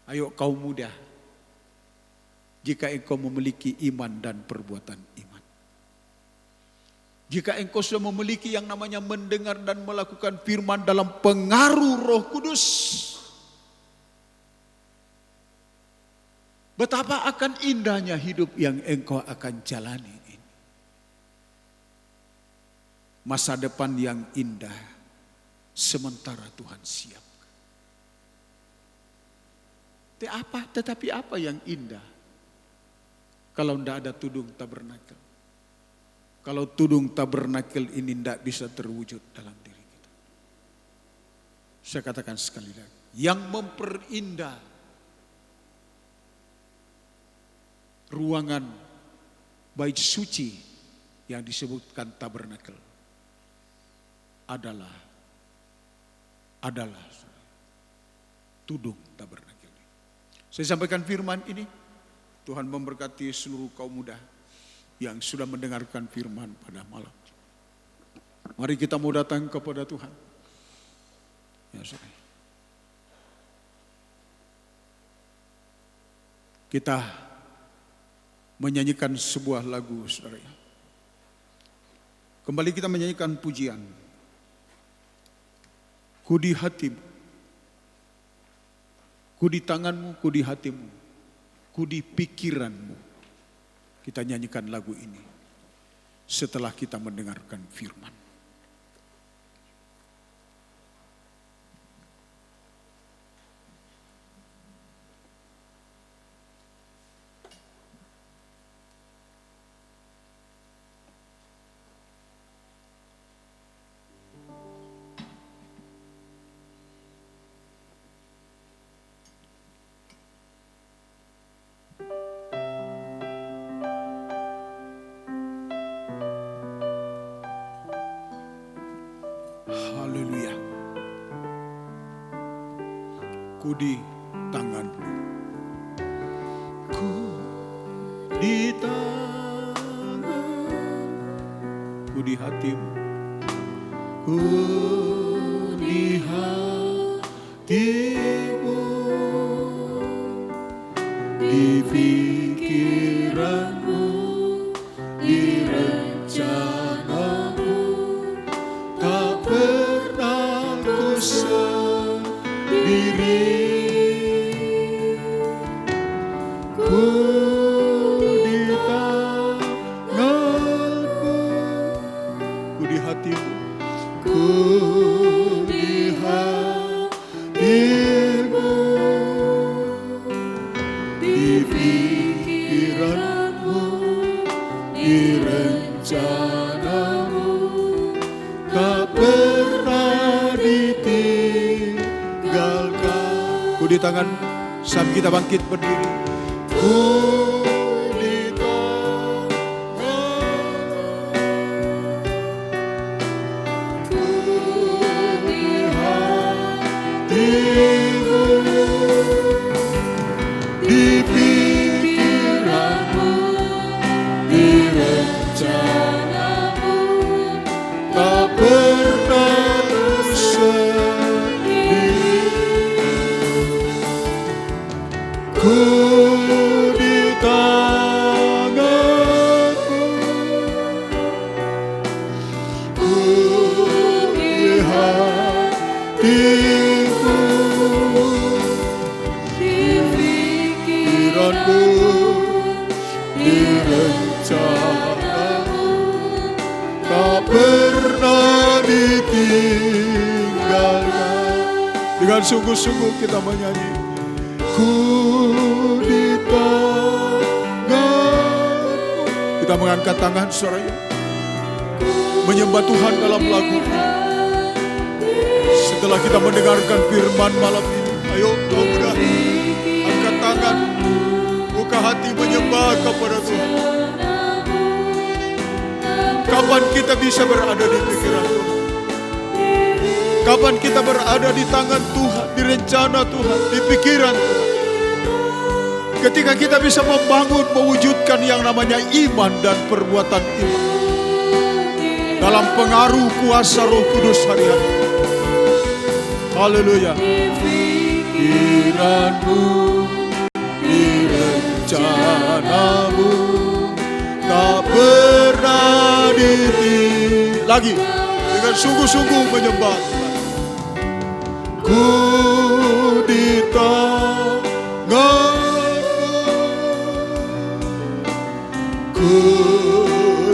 Ayo kaum muda, jika engkau memiliki iman dan perbuatan iman. Jika engkau sudah memiliki yang namanya mendengar dan melakukan firman dalam pengaruh Roh Kudus, betapa akan indahnya hidup yang engkau akan jalani ini. Masa depan yang indah sementara Tuhan siapkan. Tetapi apa yang indah kalau tidak ada tudung tabernakel? Kalau tudung tabernakel ini tidak bisa terwujud dalam diri kita. Saya katakan sekali lagi, yang memperindah ruangan bait suci yang disebutkan tabernakel adalah tudung tabernakel. Saya sampaikan firman ini, Tuhan memberkati seluruh kaum muda yang sudah mendengarkan firman pada malam. Mari kita mau datang kepada Tuhan. Ya, saudara. Kita menyanyikan sebuah lagu, saudara. Kembali kita menyanyikan pujian. Ku di hatimu, ku di tanganmu, ku di hatimu, ku di pikiranmu. Kita nyanyikan lagu ini setelah kita mendengarkan firman. Haleluya. Ku di tanganmu, ku di tanganmu, ku di hatimu, ku di hatimu, di pikiranmu, di rencanamu. Tak pernah ku sendiri, ku di tanganmu, ku di hatimu, ku di hatimu, di pikiranmu, di rencanamu. Tak pernah ditinggalkan. Ku di tangan sambil kita bangkit berdiri. Ku di tangan, ku di hatimu, di pikiranmu, di rencanamu. Tak pernah sendiri, ku di tanganmu, di rencanamu, tak pernah ditinggalkan. Dengan sungguh-sungguh kita menyanyi, ku di tanganmu. Kita mengangkat tangan suaranya, menyembah Tuhan dalam lagu ini. Setelah kita mendengarkan firman malam ini, ayo kau muda, angkat tangan, buka hati menyembah kepada Tuhan. Kapan kita bisa berada di pikiran Tuhan? Kapan kita berada di tangan Tuhan, di rencana Tuhan, di pikiran Tuhan? Ketika kita bisa membangun, mewujudkan yang namanya iman dan perbuatan iman dalam pengaruh kuasa Roh Kudus hari-hari. Haleluya. Pikiranmu, di rencanamu, tak pernah ditinggalkan. Lagi, dengan sungguh-sungguh menyembah Tuhan. Ku di tanganmu, ku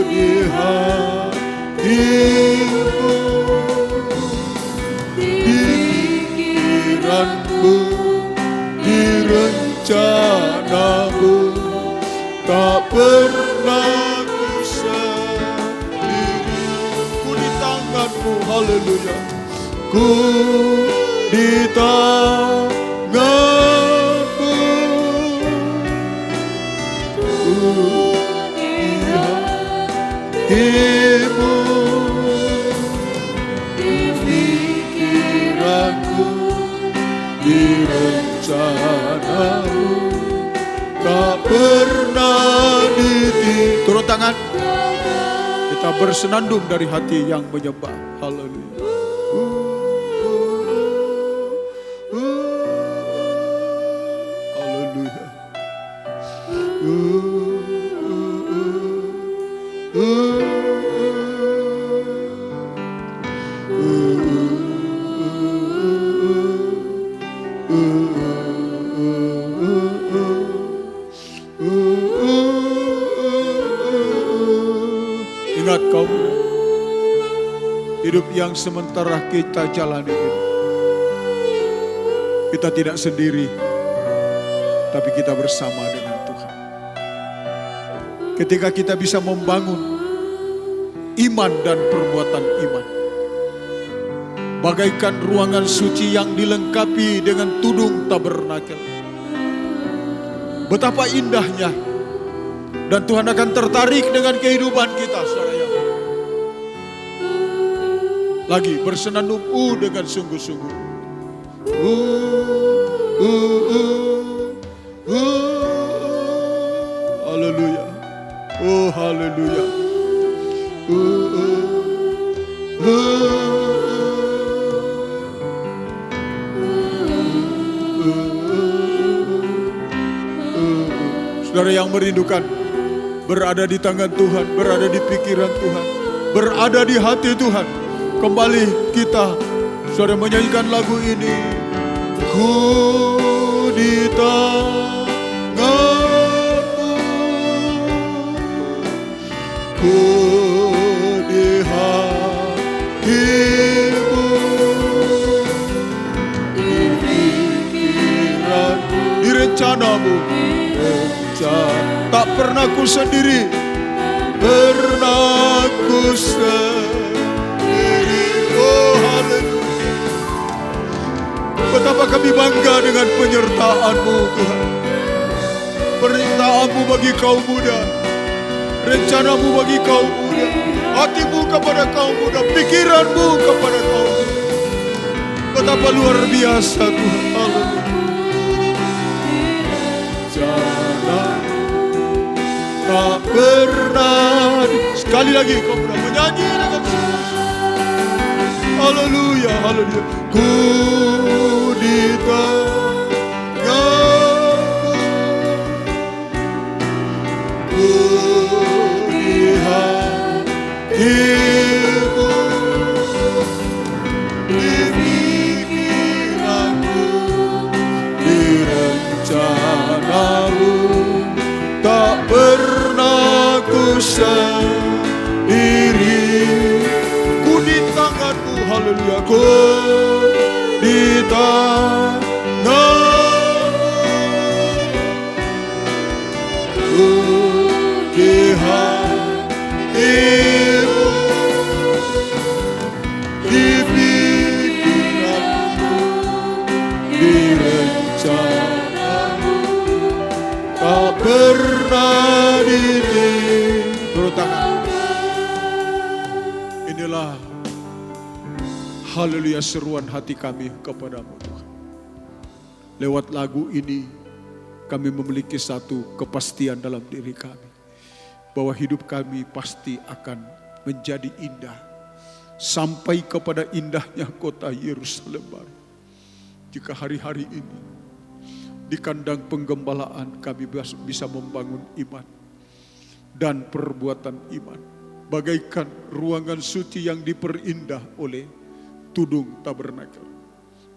di hatimu, di pikiranmu, di rencanamu, tak pernah ku sendiri. Ku di tanganmu, haleluya. Ku di tanganmu, ku di hatimu, di pikiranku, di rencanamu, tak pernah ditinggalkan. Turun tangan, kita bersenandung dari hati yang menyembah. Haleluya. Ingat kaum muda, hidup yang sementara kita jalani ini, kita tidak sendiri, tapi kita bersama dengan Tuhan. Ketika kita bisa membangun iman dan perbuatan iman, bagaikan ruangan suci yang dilengkapi dengan tudung tabernakel. Betapa indahnya, dan Tuhan akan tertarik dengan kehidupan kita, saudara. Lagi bersenandung dengan sungguh-sungguh. Haleluya. Oh haleluya. Saudara yang merindukan berada di tangan Tuhan, berada di pikiran Tuhan, berada di hati Tuhan, kembali kita saudara menyanyikan lagu ini. Ku di tanganmu, ku di hatimu, di pikiran, di rencanamu. Tak pernah ku sendiri, pernah ku sendiri. Oh haleluya. Betapa kami bangga dengan penyertaan-Mu Tuhan. Perintah-Mu bagi kaum muda, rencana-Mu bagi kaum muda, hati-Mu kepada kaum muda, pikiran-Mu kepada kaum muda. Betapa luar biasa Tuhan. Haleluya. Tak pernah. Sekali lagi kau pernah menyanyi dengan sungguh-sungguh. Haleluya, haleluya. Ku di tanganmu, ku di hatimu, di pikiranku, di rencanamu, tak pernah sendiri. Ku di tanganmu, haleluya, ku di tanganmu, ku di hatimu, di pikiranmu, di rencanamu, tak pernah ditinggalkan. Turun tangan. Inilah haleluya seruan hati kami kepadamu Tuhan. Lewat lagu ini kami memiliki satu kepastian dalam diri kami, bahwa hidup kami pasti akan menjadi indah sampai kepada indahnya kota Yerusalem baru. Jika hari-hari ini di kandang penggembalaan kami bisa membangun iman dan perbuatan iman, bagaikan ruangan suci yang diperindah oleh tudung tabernakel.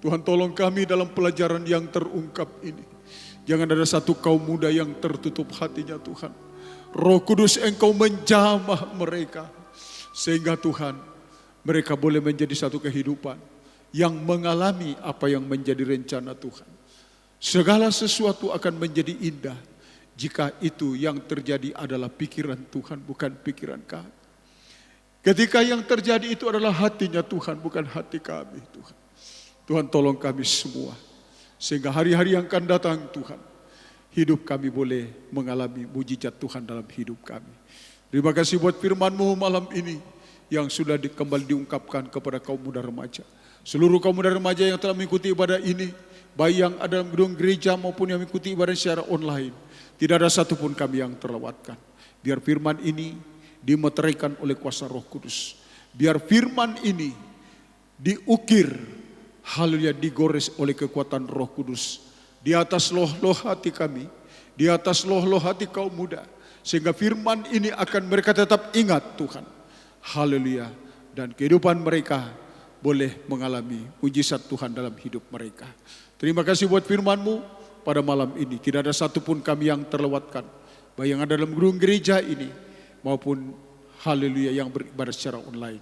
Tuhan, tolong kami dalam pelajaran yang terungkap ini. Jangan ada satu kaum muda yang tertutup hatinya Tuhan. Roh Kudus Engkau menjamah mereka, sehingga Tuhan, mereka boleh menjadi satu kehidupan yang mengalami apa yang menjadi rencana Tuhan. Segala sesuatu akan menjadi indah jika itu yang terjadi adalah pikiran Tuhan, bukan pikiran kami. Ketika yang terjadi itu adalah hatinya Tuhan, bukan hati kami Tuhan. Tuhan, tolong kami semua, sehingga hari-hari yang akan datang Tuhan, hidup kami boleh mengalami mujizat Tuhan dalam hidup kami. Terima kasih buat firman-Mu malam ini yang sudah kembali diungkapkan kepada kaum muda remaja. Seluruh kaum muda remaja yang telah mengikuti ibadah ini, baik yang ada dalam gedung gereja maupun yang mengikuti ibadah secara online, tidak ada satupun kami yang terlewatkan. Biar firman ini dimeteraikan oleh kuasa Roh Kudus. Biar firman ini diukir, haleluya, digores oleh kekuatan Roh Kudus di atas loh-loh hati kami, di atas loh-loh hati kaum muda, sehingga firman ini akan mereka tetap ingat Tuhan. Haleluya. Dan kehidupan mereka boleh mengalami mujizat Tuhan dalam hidup mereka. Terima kasih buat firman-Mu pada malam ini. Tidak ada satupun kami yang terlewatkan, baik yang ada dalam gedung gereja ini maupun haleluya yang beribadah secara online.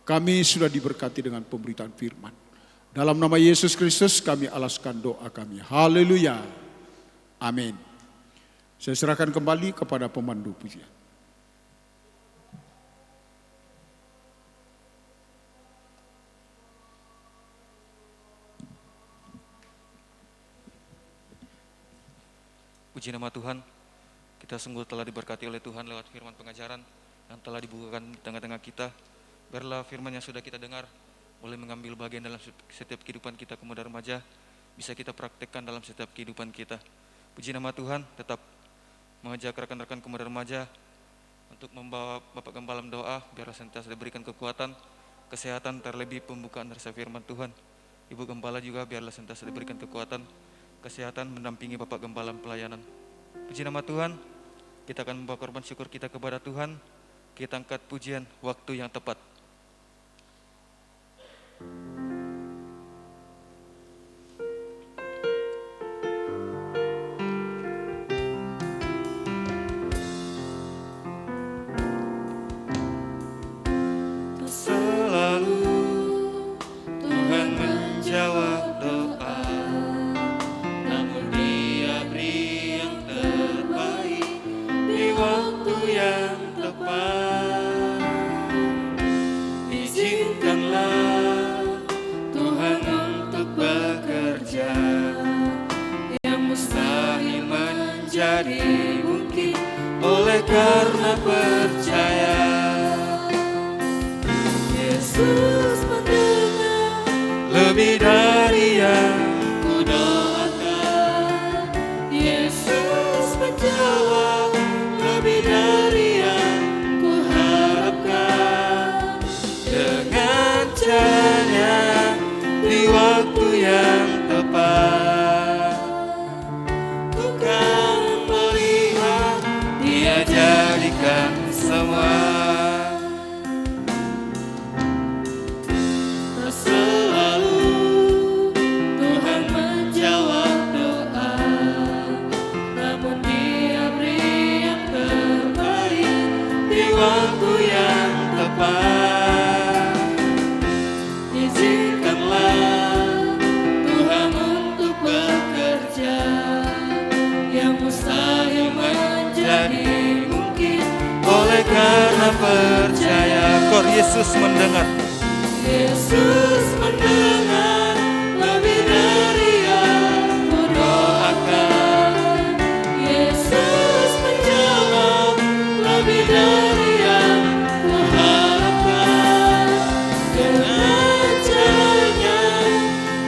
Kami sudah diberkati dengan pemberitaan firman. Dalam nama Yesus Kristus kami alaskan doa kami. Haleluya. Amin. Saya serahkan kembali kepada pemandu pujian. Puji nama Tuhan, kita sungguh telah diberkati oleh Tuhan lewat firman pengajaran yang telah dibukakan di tengah-tengah kita. Biarlah firman yang sudah kita dengar boleh mengambil bagian dalam setiap kehidupan kita pemuda remaja, bisa kita praktekkan dalam setiap kehidupan kita. Puji nama Tuhan, tetap mengajak rekan-rekan pemuda remaja untuk membawa Bapak Gembala doa, biarlah senantiasa diberikan kekuatan, kesehatan, terlebih pembukaan dari firman Tuhan. Ibu Gembala juga biarlah senantiasa diberikan kekuatan, kesehatan, mendampingi Bapak Gembala pelayanan. Puji nama Tuhan, kita akan membawa korban syukur kita kepada Tuhan. Kita angkat pujian waktu yang tepat. Selalu Tuhan menjawab doa, namun Dia beri yang terbaik di waktu yang tepat. Izinkanlah Tuhan untuk bekerja, yang mustahil menjadi mungkin oleh karena percaya. Yesus mendengar lebih dari yang ku doakan. Yesus menjawab lebih dari yang ku harapkan. Dengan caranya di waktu yang tepat, ku kan melihat Dia jadikan semua. waktu yang tepat. Izinkanlah Tuhan untuk bekerja, yang mustahil menjadi mungkin oleh karena percaya. Kor Yesus mendengar. Yesus mendengar lebih dari yang kudoakan. Yesus menjawab lebih dari yang kuharapkan. Dengan caranya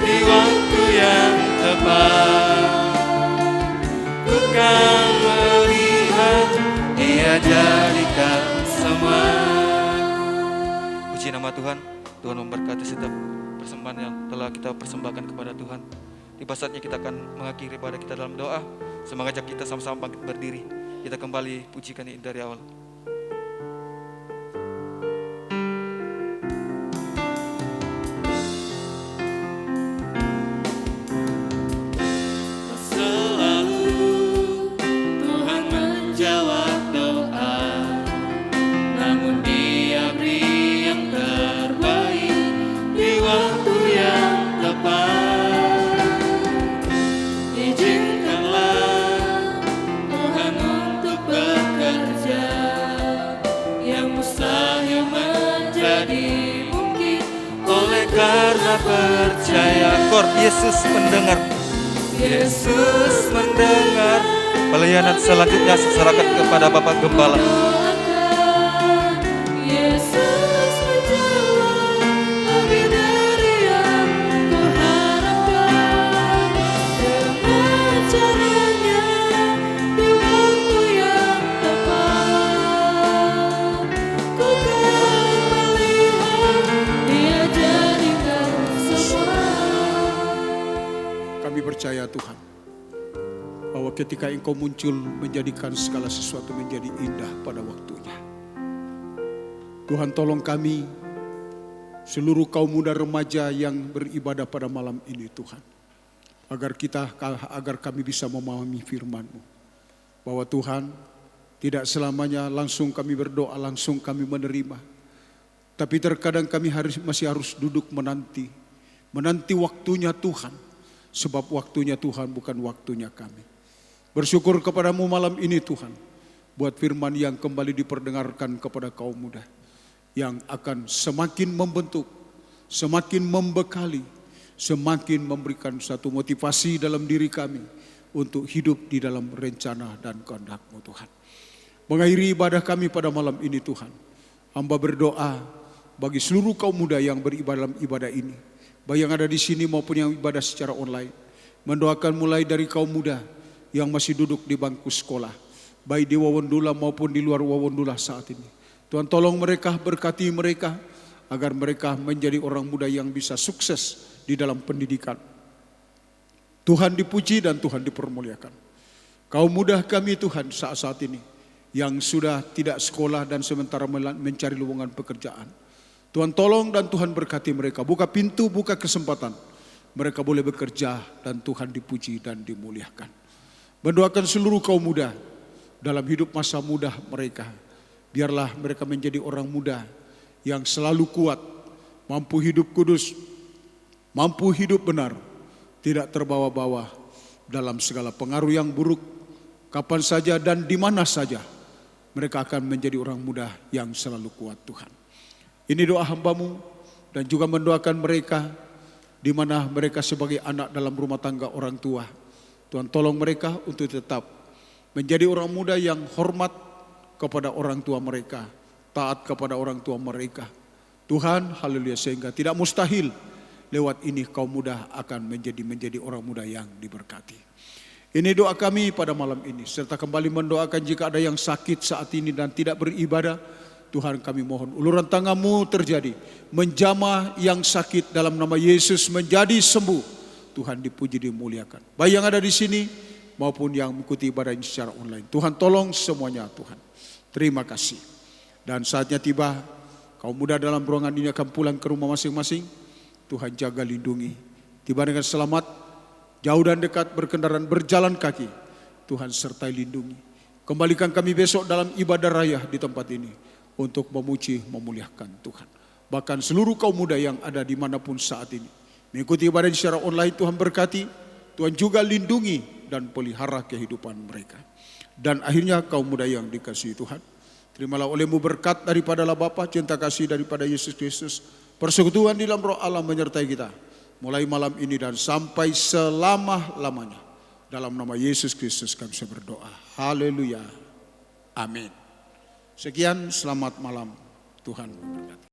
di waktu yang tepat, ku kan melihat Dia jadikan semua. Puji nama Tuhan. Tuhan memberkati setiap persembahan yang telah kita persembahkan kepada Tuhan. Tiba saatnya kita akan mengakhiri ibadah kita dalam doa. Semoga kita sama-sama bangkit berdiri. Kita kembali pujikan ini dari awal. Selalu Tuhan menjawab doa, namun Dia beri yang terbaik di waktu yang tepat. Izinkanlah Tuhan untuk bekerja, yang mustahil menjadi mungkin oleh karena percaya. Kor Yesus mendengar. Yesus mendengar. Pelayanan selanjutnya serahkan kepada Bapak Gembala. Yesus menjawab lebih dari yang kuharapkan. Dengan caranya di waktu yang tepat, ku kan melihat Dia jadikan semua. Kami percaya Tuhan, bahwa ketika Engkau muncul menjadikan segala sesuatu menjadi indah pada waktunya. Tuhan tolong kami, seluruh kaum muda remaja yang beribadah pada malam ini Tuhan. Agar kami bisa memahami firman-Mu. Bahwa Tuhan, tidak selamanya langsung kami berdoa, langsung kami menerima. Tapi terkadang kami masih harus duduk menanti waktunya Tuhan. Sebab waktunya Tuhan bukan waktunya kami. Bersyukur kepadamu malam ini Tuhan, buat firman yang kembali diperdengarkan kepada kaum muda, yang akan semakin membentuk, semakin membekali, semakin memberikan satu motivasi dalam diri kami untuk hidup di dalam rencana dan kehendak-Mu Tuhan. Mengakhiri ibadah kami pada malam ini Tuhan, hamba berdoa bagi seluruh kaum muda yang beribadah dalam ibadah ini, baik yang ada di sini maupun yang ibadah secara online. Mendoakan mulai dari kaum muda yang masih duduk di bangku sekolah, baik di Wawondula maupun di luar Wawondula saat ini. Tuhan tolong mereka, berkati mereka, agar mereka menjadi orang muda yang bisa sukses di dalam pendidikan. Tuhan dipuji dan Tuhan dipermuliakan. Kaum muda kami Tuhan saat ini, yang sudah tidak sekolah dan sementara mencari lowongan pekerjaan, Tuhan tolong dan Tuhan berkati mereka. Buka pintu, buka kesempatan. Mereka boleh bekerja dan Tuhan dipuji dan dimuliakan. Mendoakan seluruh kaum muda dalam hidup masa muda mereka. Biarlah mereka menjadi orang muda yang selalu kuat, mampu hidup kudus, mampu hidup benar, tidak terbawa-bawa dalam segala pengaruh yang buruk. Kapan saja dan di mana saja mereka akan menjadi orang muda yang selalu kuat Tuhan. Ini doa hamba-Mu dan juga mendoakan mereka di mana mereka sebagai anak dalam rumah tangga orang tua. Tuhan tolong mereka untuk tetap menjadi orang muda yang hormat kepada orang tua mereka, taat kepada orang tua mereka. Tuhan, haleluya, sehingga tidak mustahil lewat ini kaum muda akan menjadi orang muda yang diberkati. Ini doa kami pada malam ini, serta kembali mendoakan jika ada yang sakit saat ini dan tidak beribadah. Tuhan kami mohon uluran tangan-Mu terjadi, menjamah yang sakit dalam nama Yesus menjadi sembuh. Tuhan dipuji dimuliakan. Baik yang ada di sini maupun yang mengikuti ibadah ini secara online. Tuhan tolong semuanya Tuhan. Terima kasih. Dan saatnya tiba, kaum muda dalam ruangan ini akan pulang ke rumah masing-masing. Tuhan jaga lindungi. Tiba dengan selamat, jauh dan dekat berkendaraan berjalan kaki. Tuhan sertai lindungi. Kembalikan kami besok dalam ibadah raya di tempat ini. untuk memuji, memuliakan Tuhan. Bahkan seluruh kaum muda yang ada dimanapun saat ini mengikuti ibadah secara online, Tuhan berkati, Tuhan juga lindungi dan pelihara kehidupan mereka. Dan akhirnya kaum muda yang dikasihi Tuhan, terimalah olehmu berkat daripada Allah Bapa, cinta kasih daripada Yesus Kristus, persekutuan di dalam Roh Allah menyertai kita mulai malam ini dan sampai selama-lamanya. Dalam nama Yesus Kristus kami bisa berdoa. Haleluya. Amin. Sekian, selamat malam. Tuhan memberkati.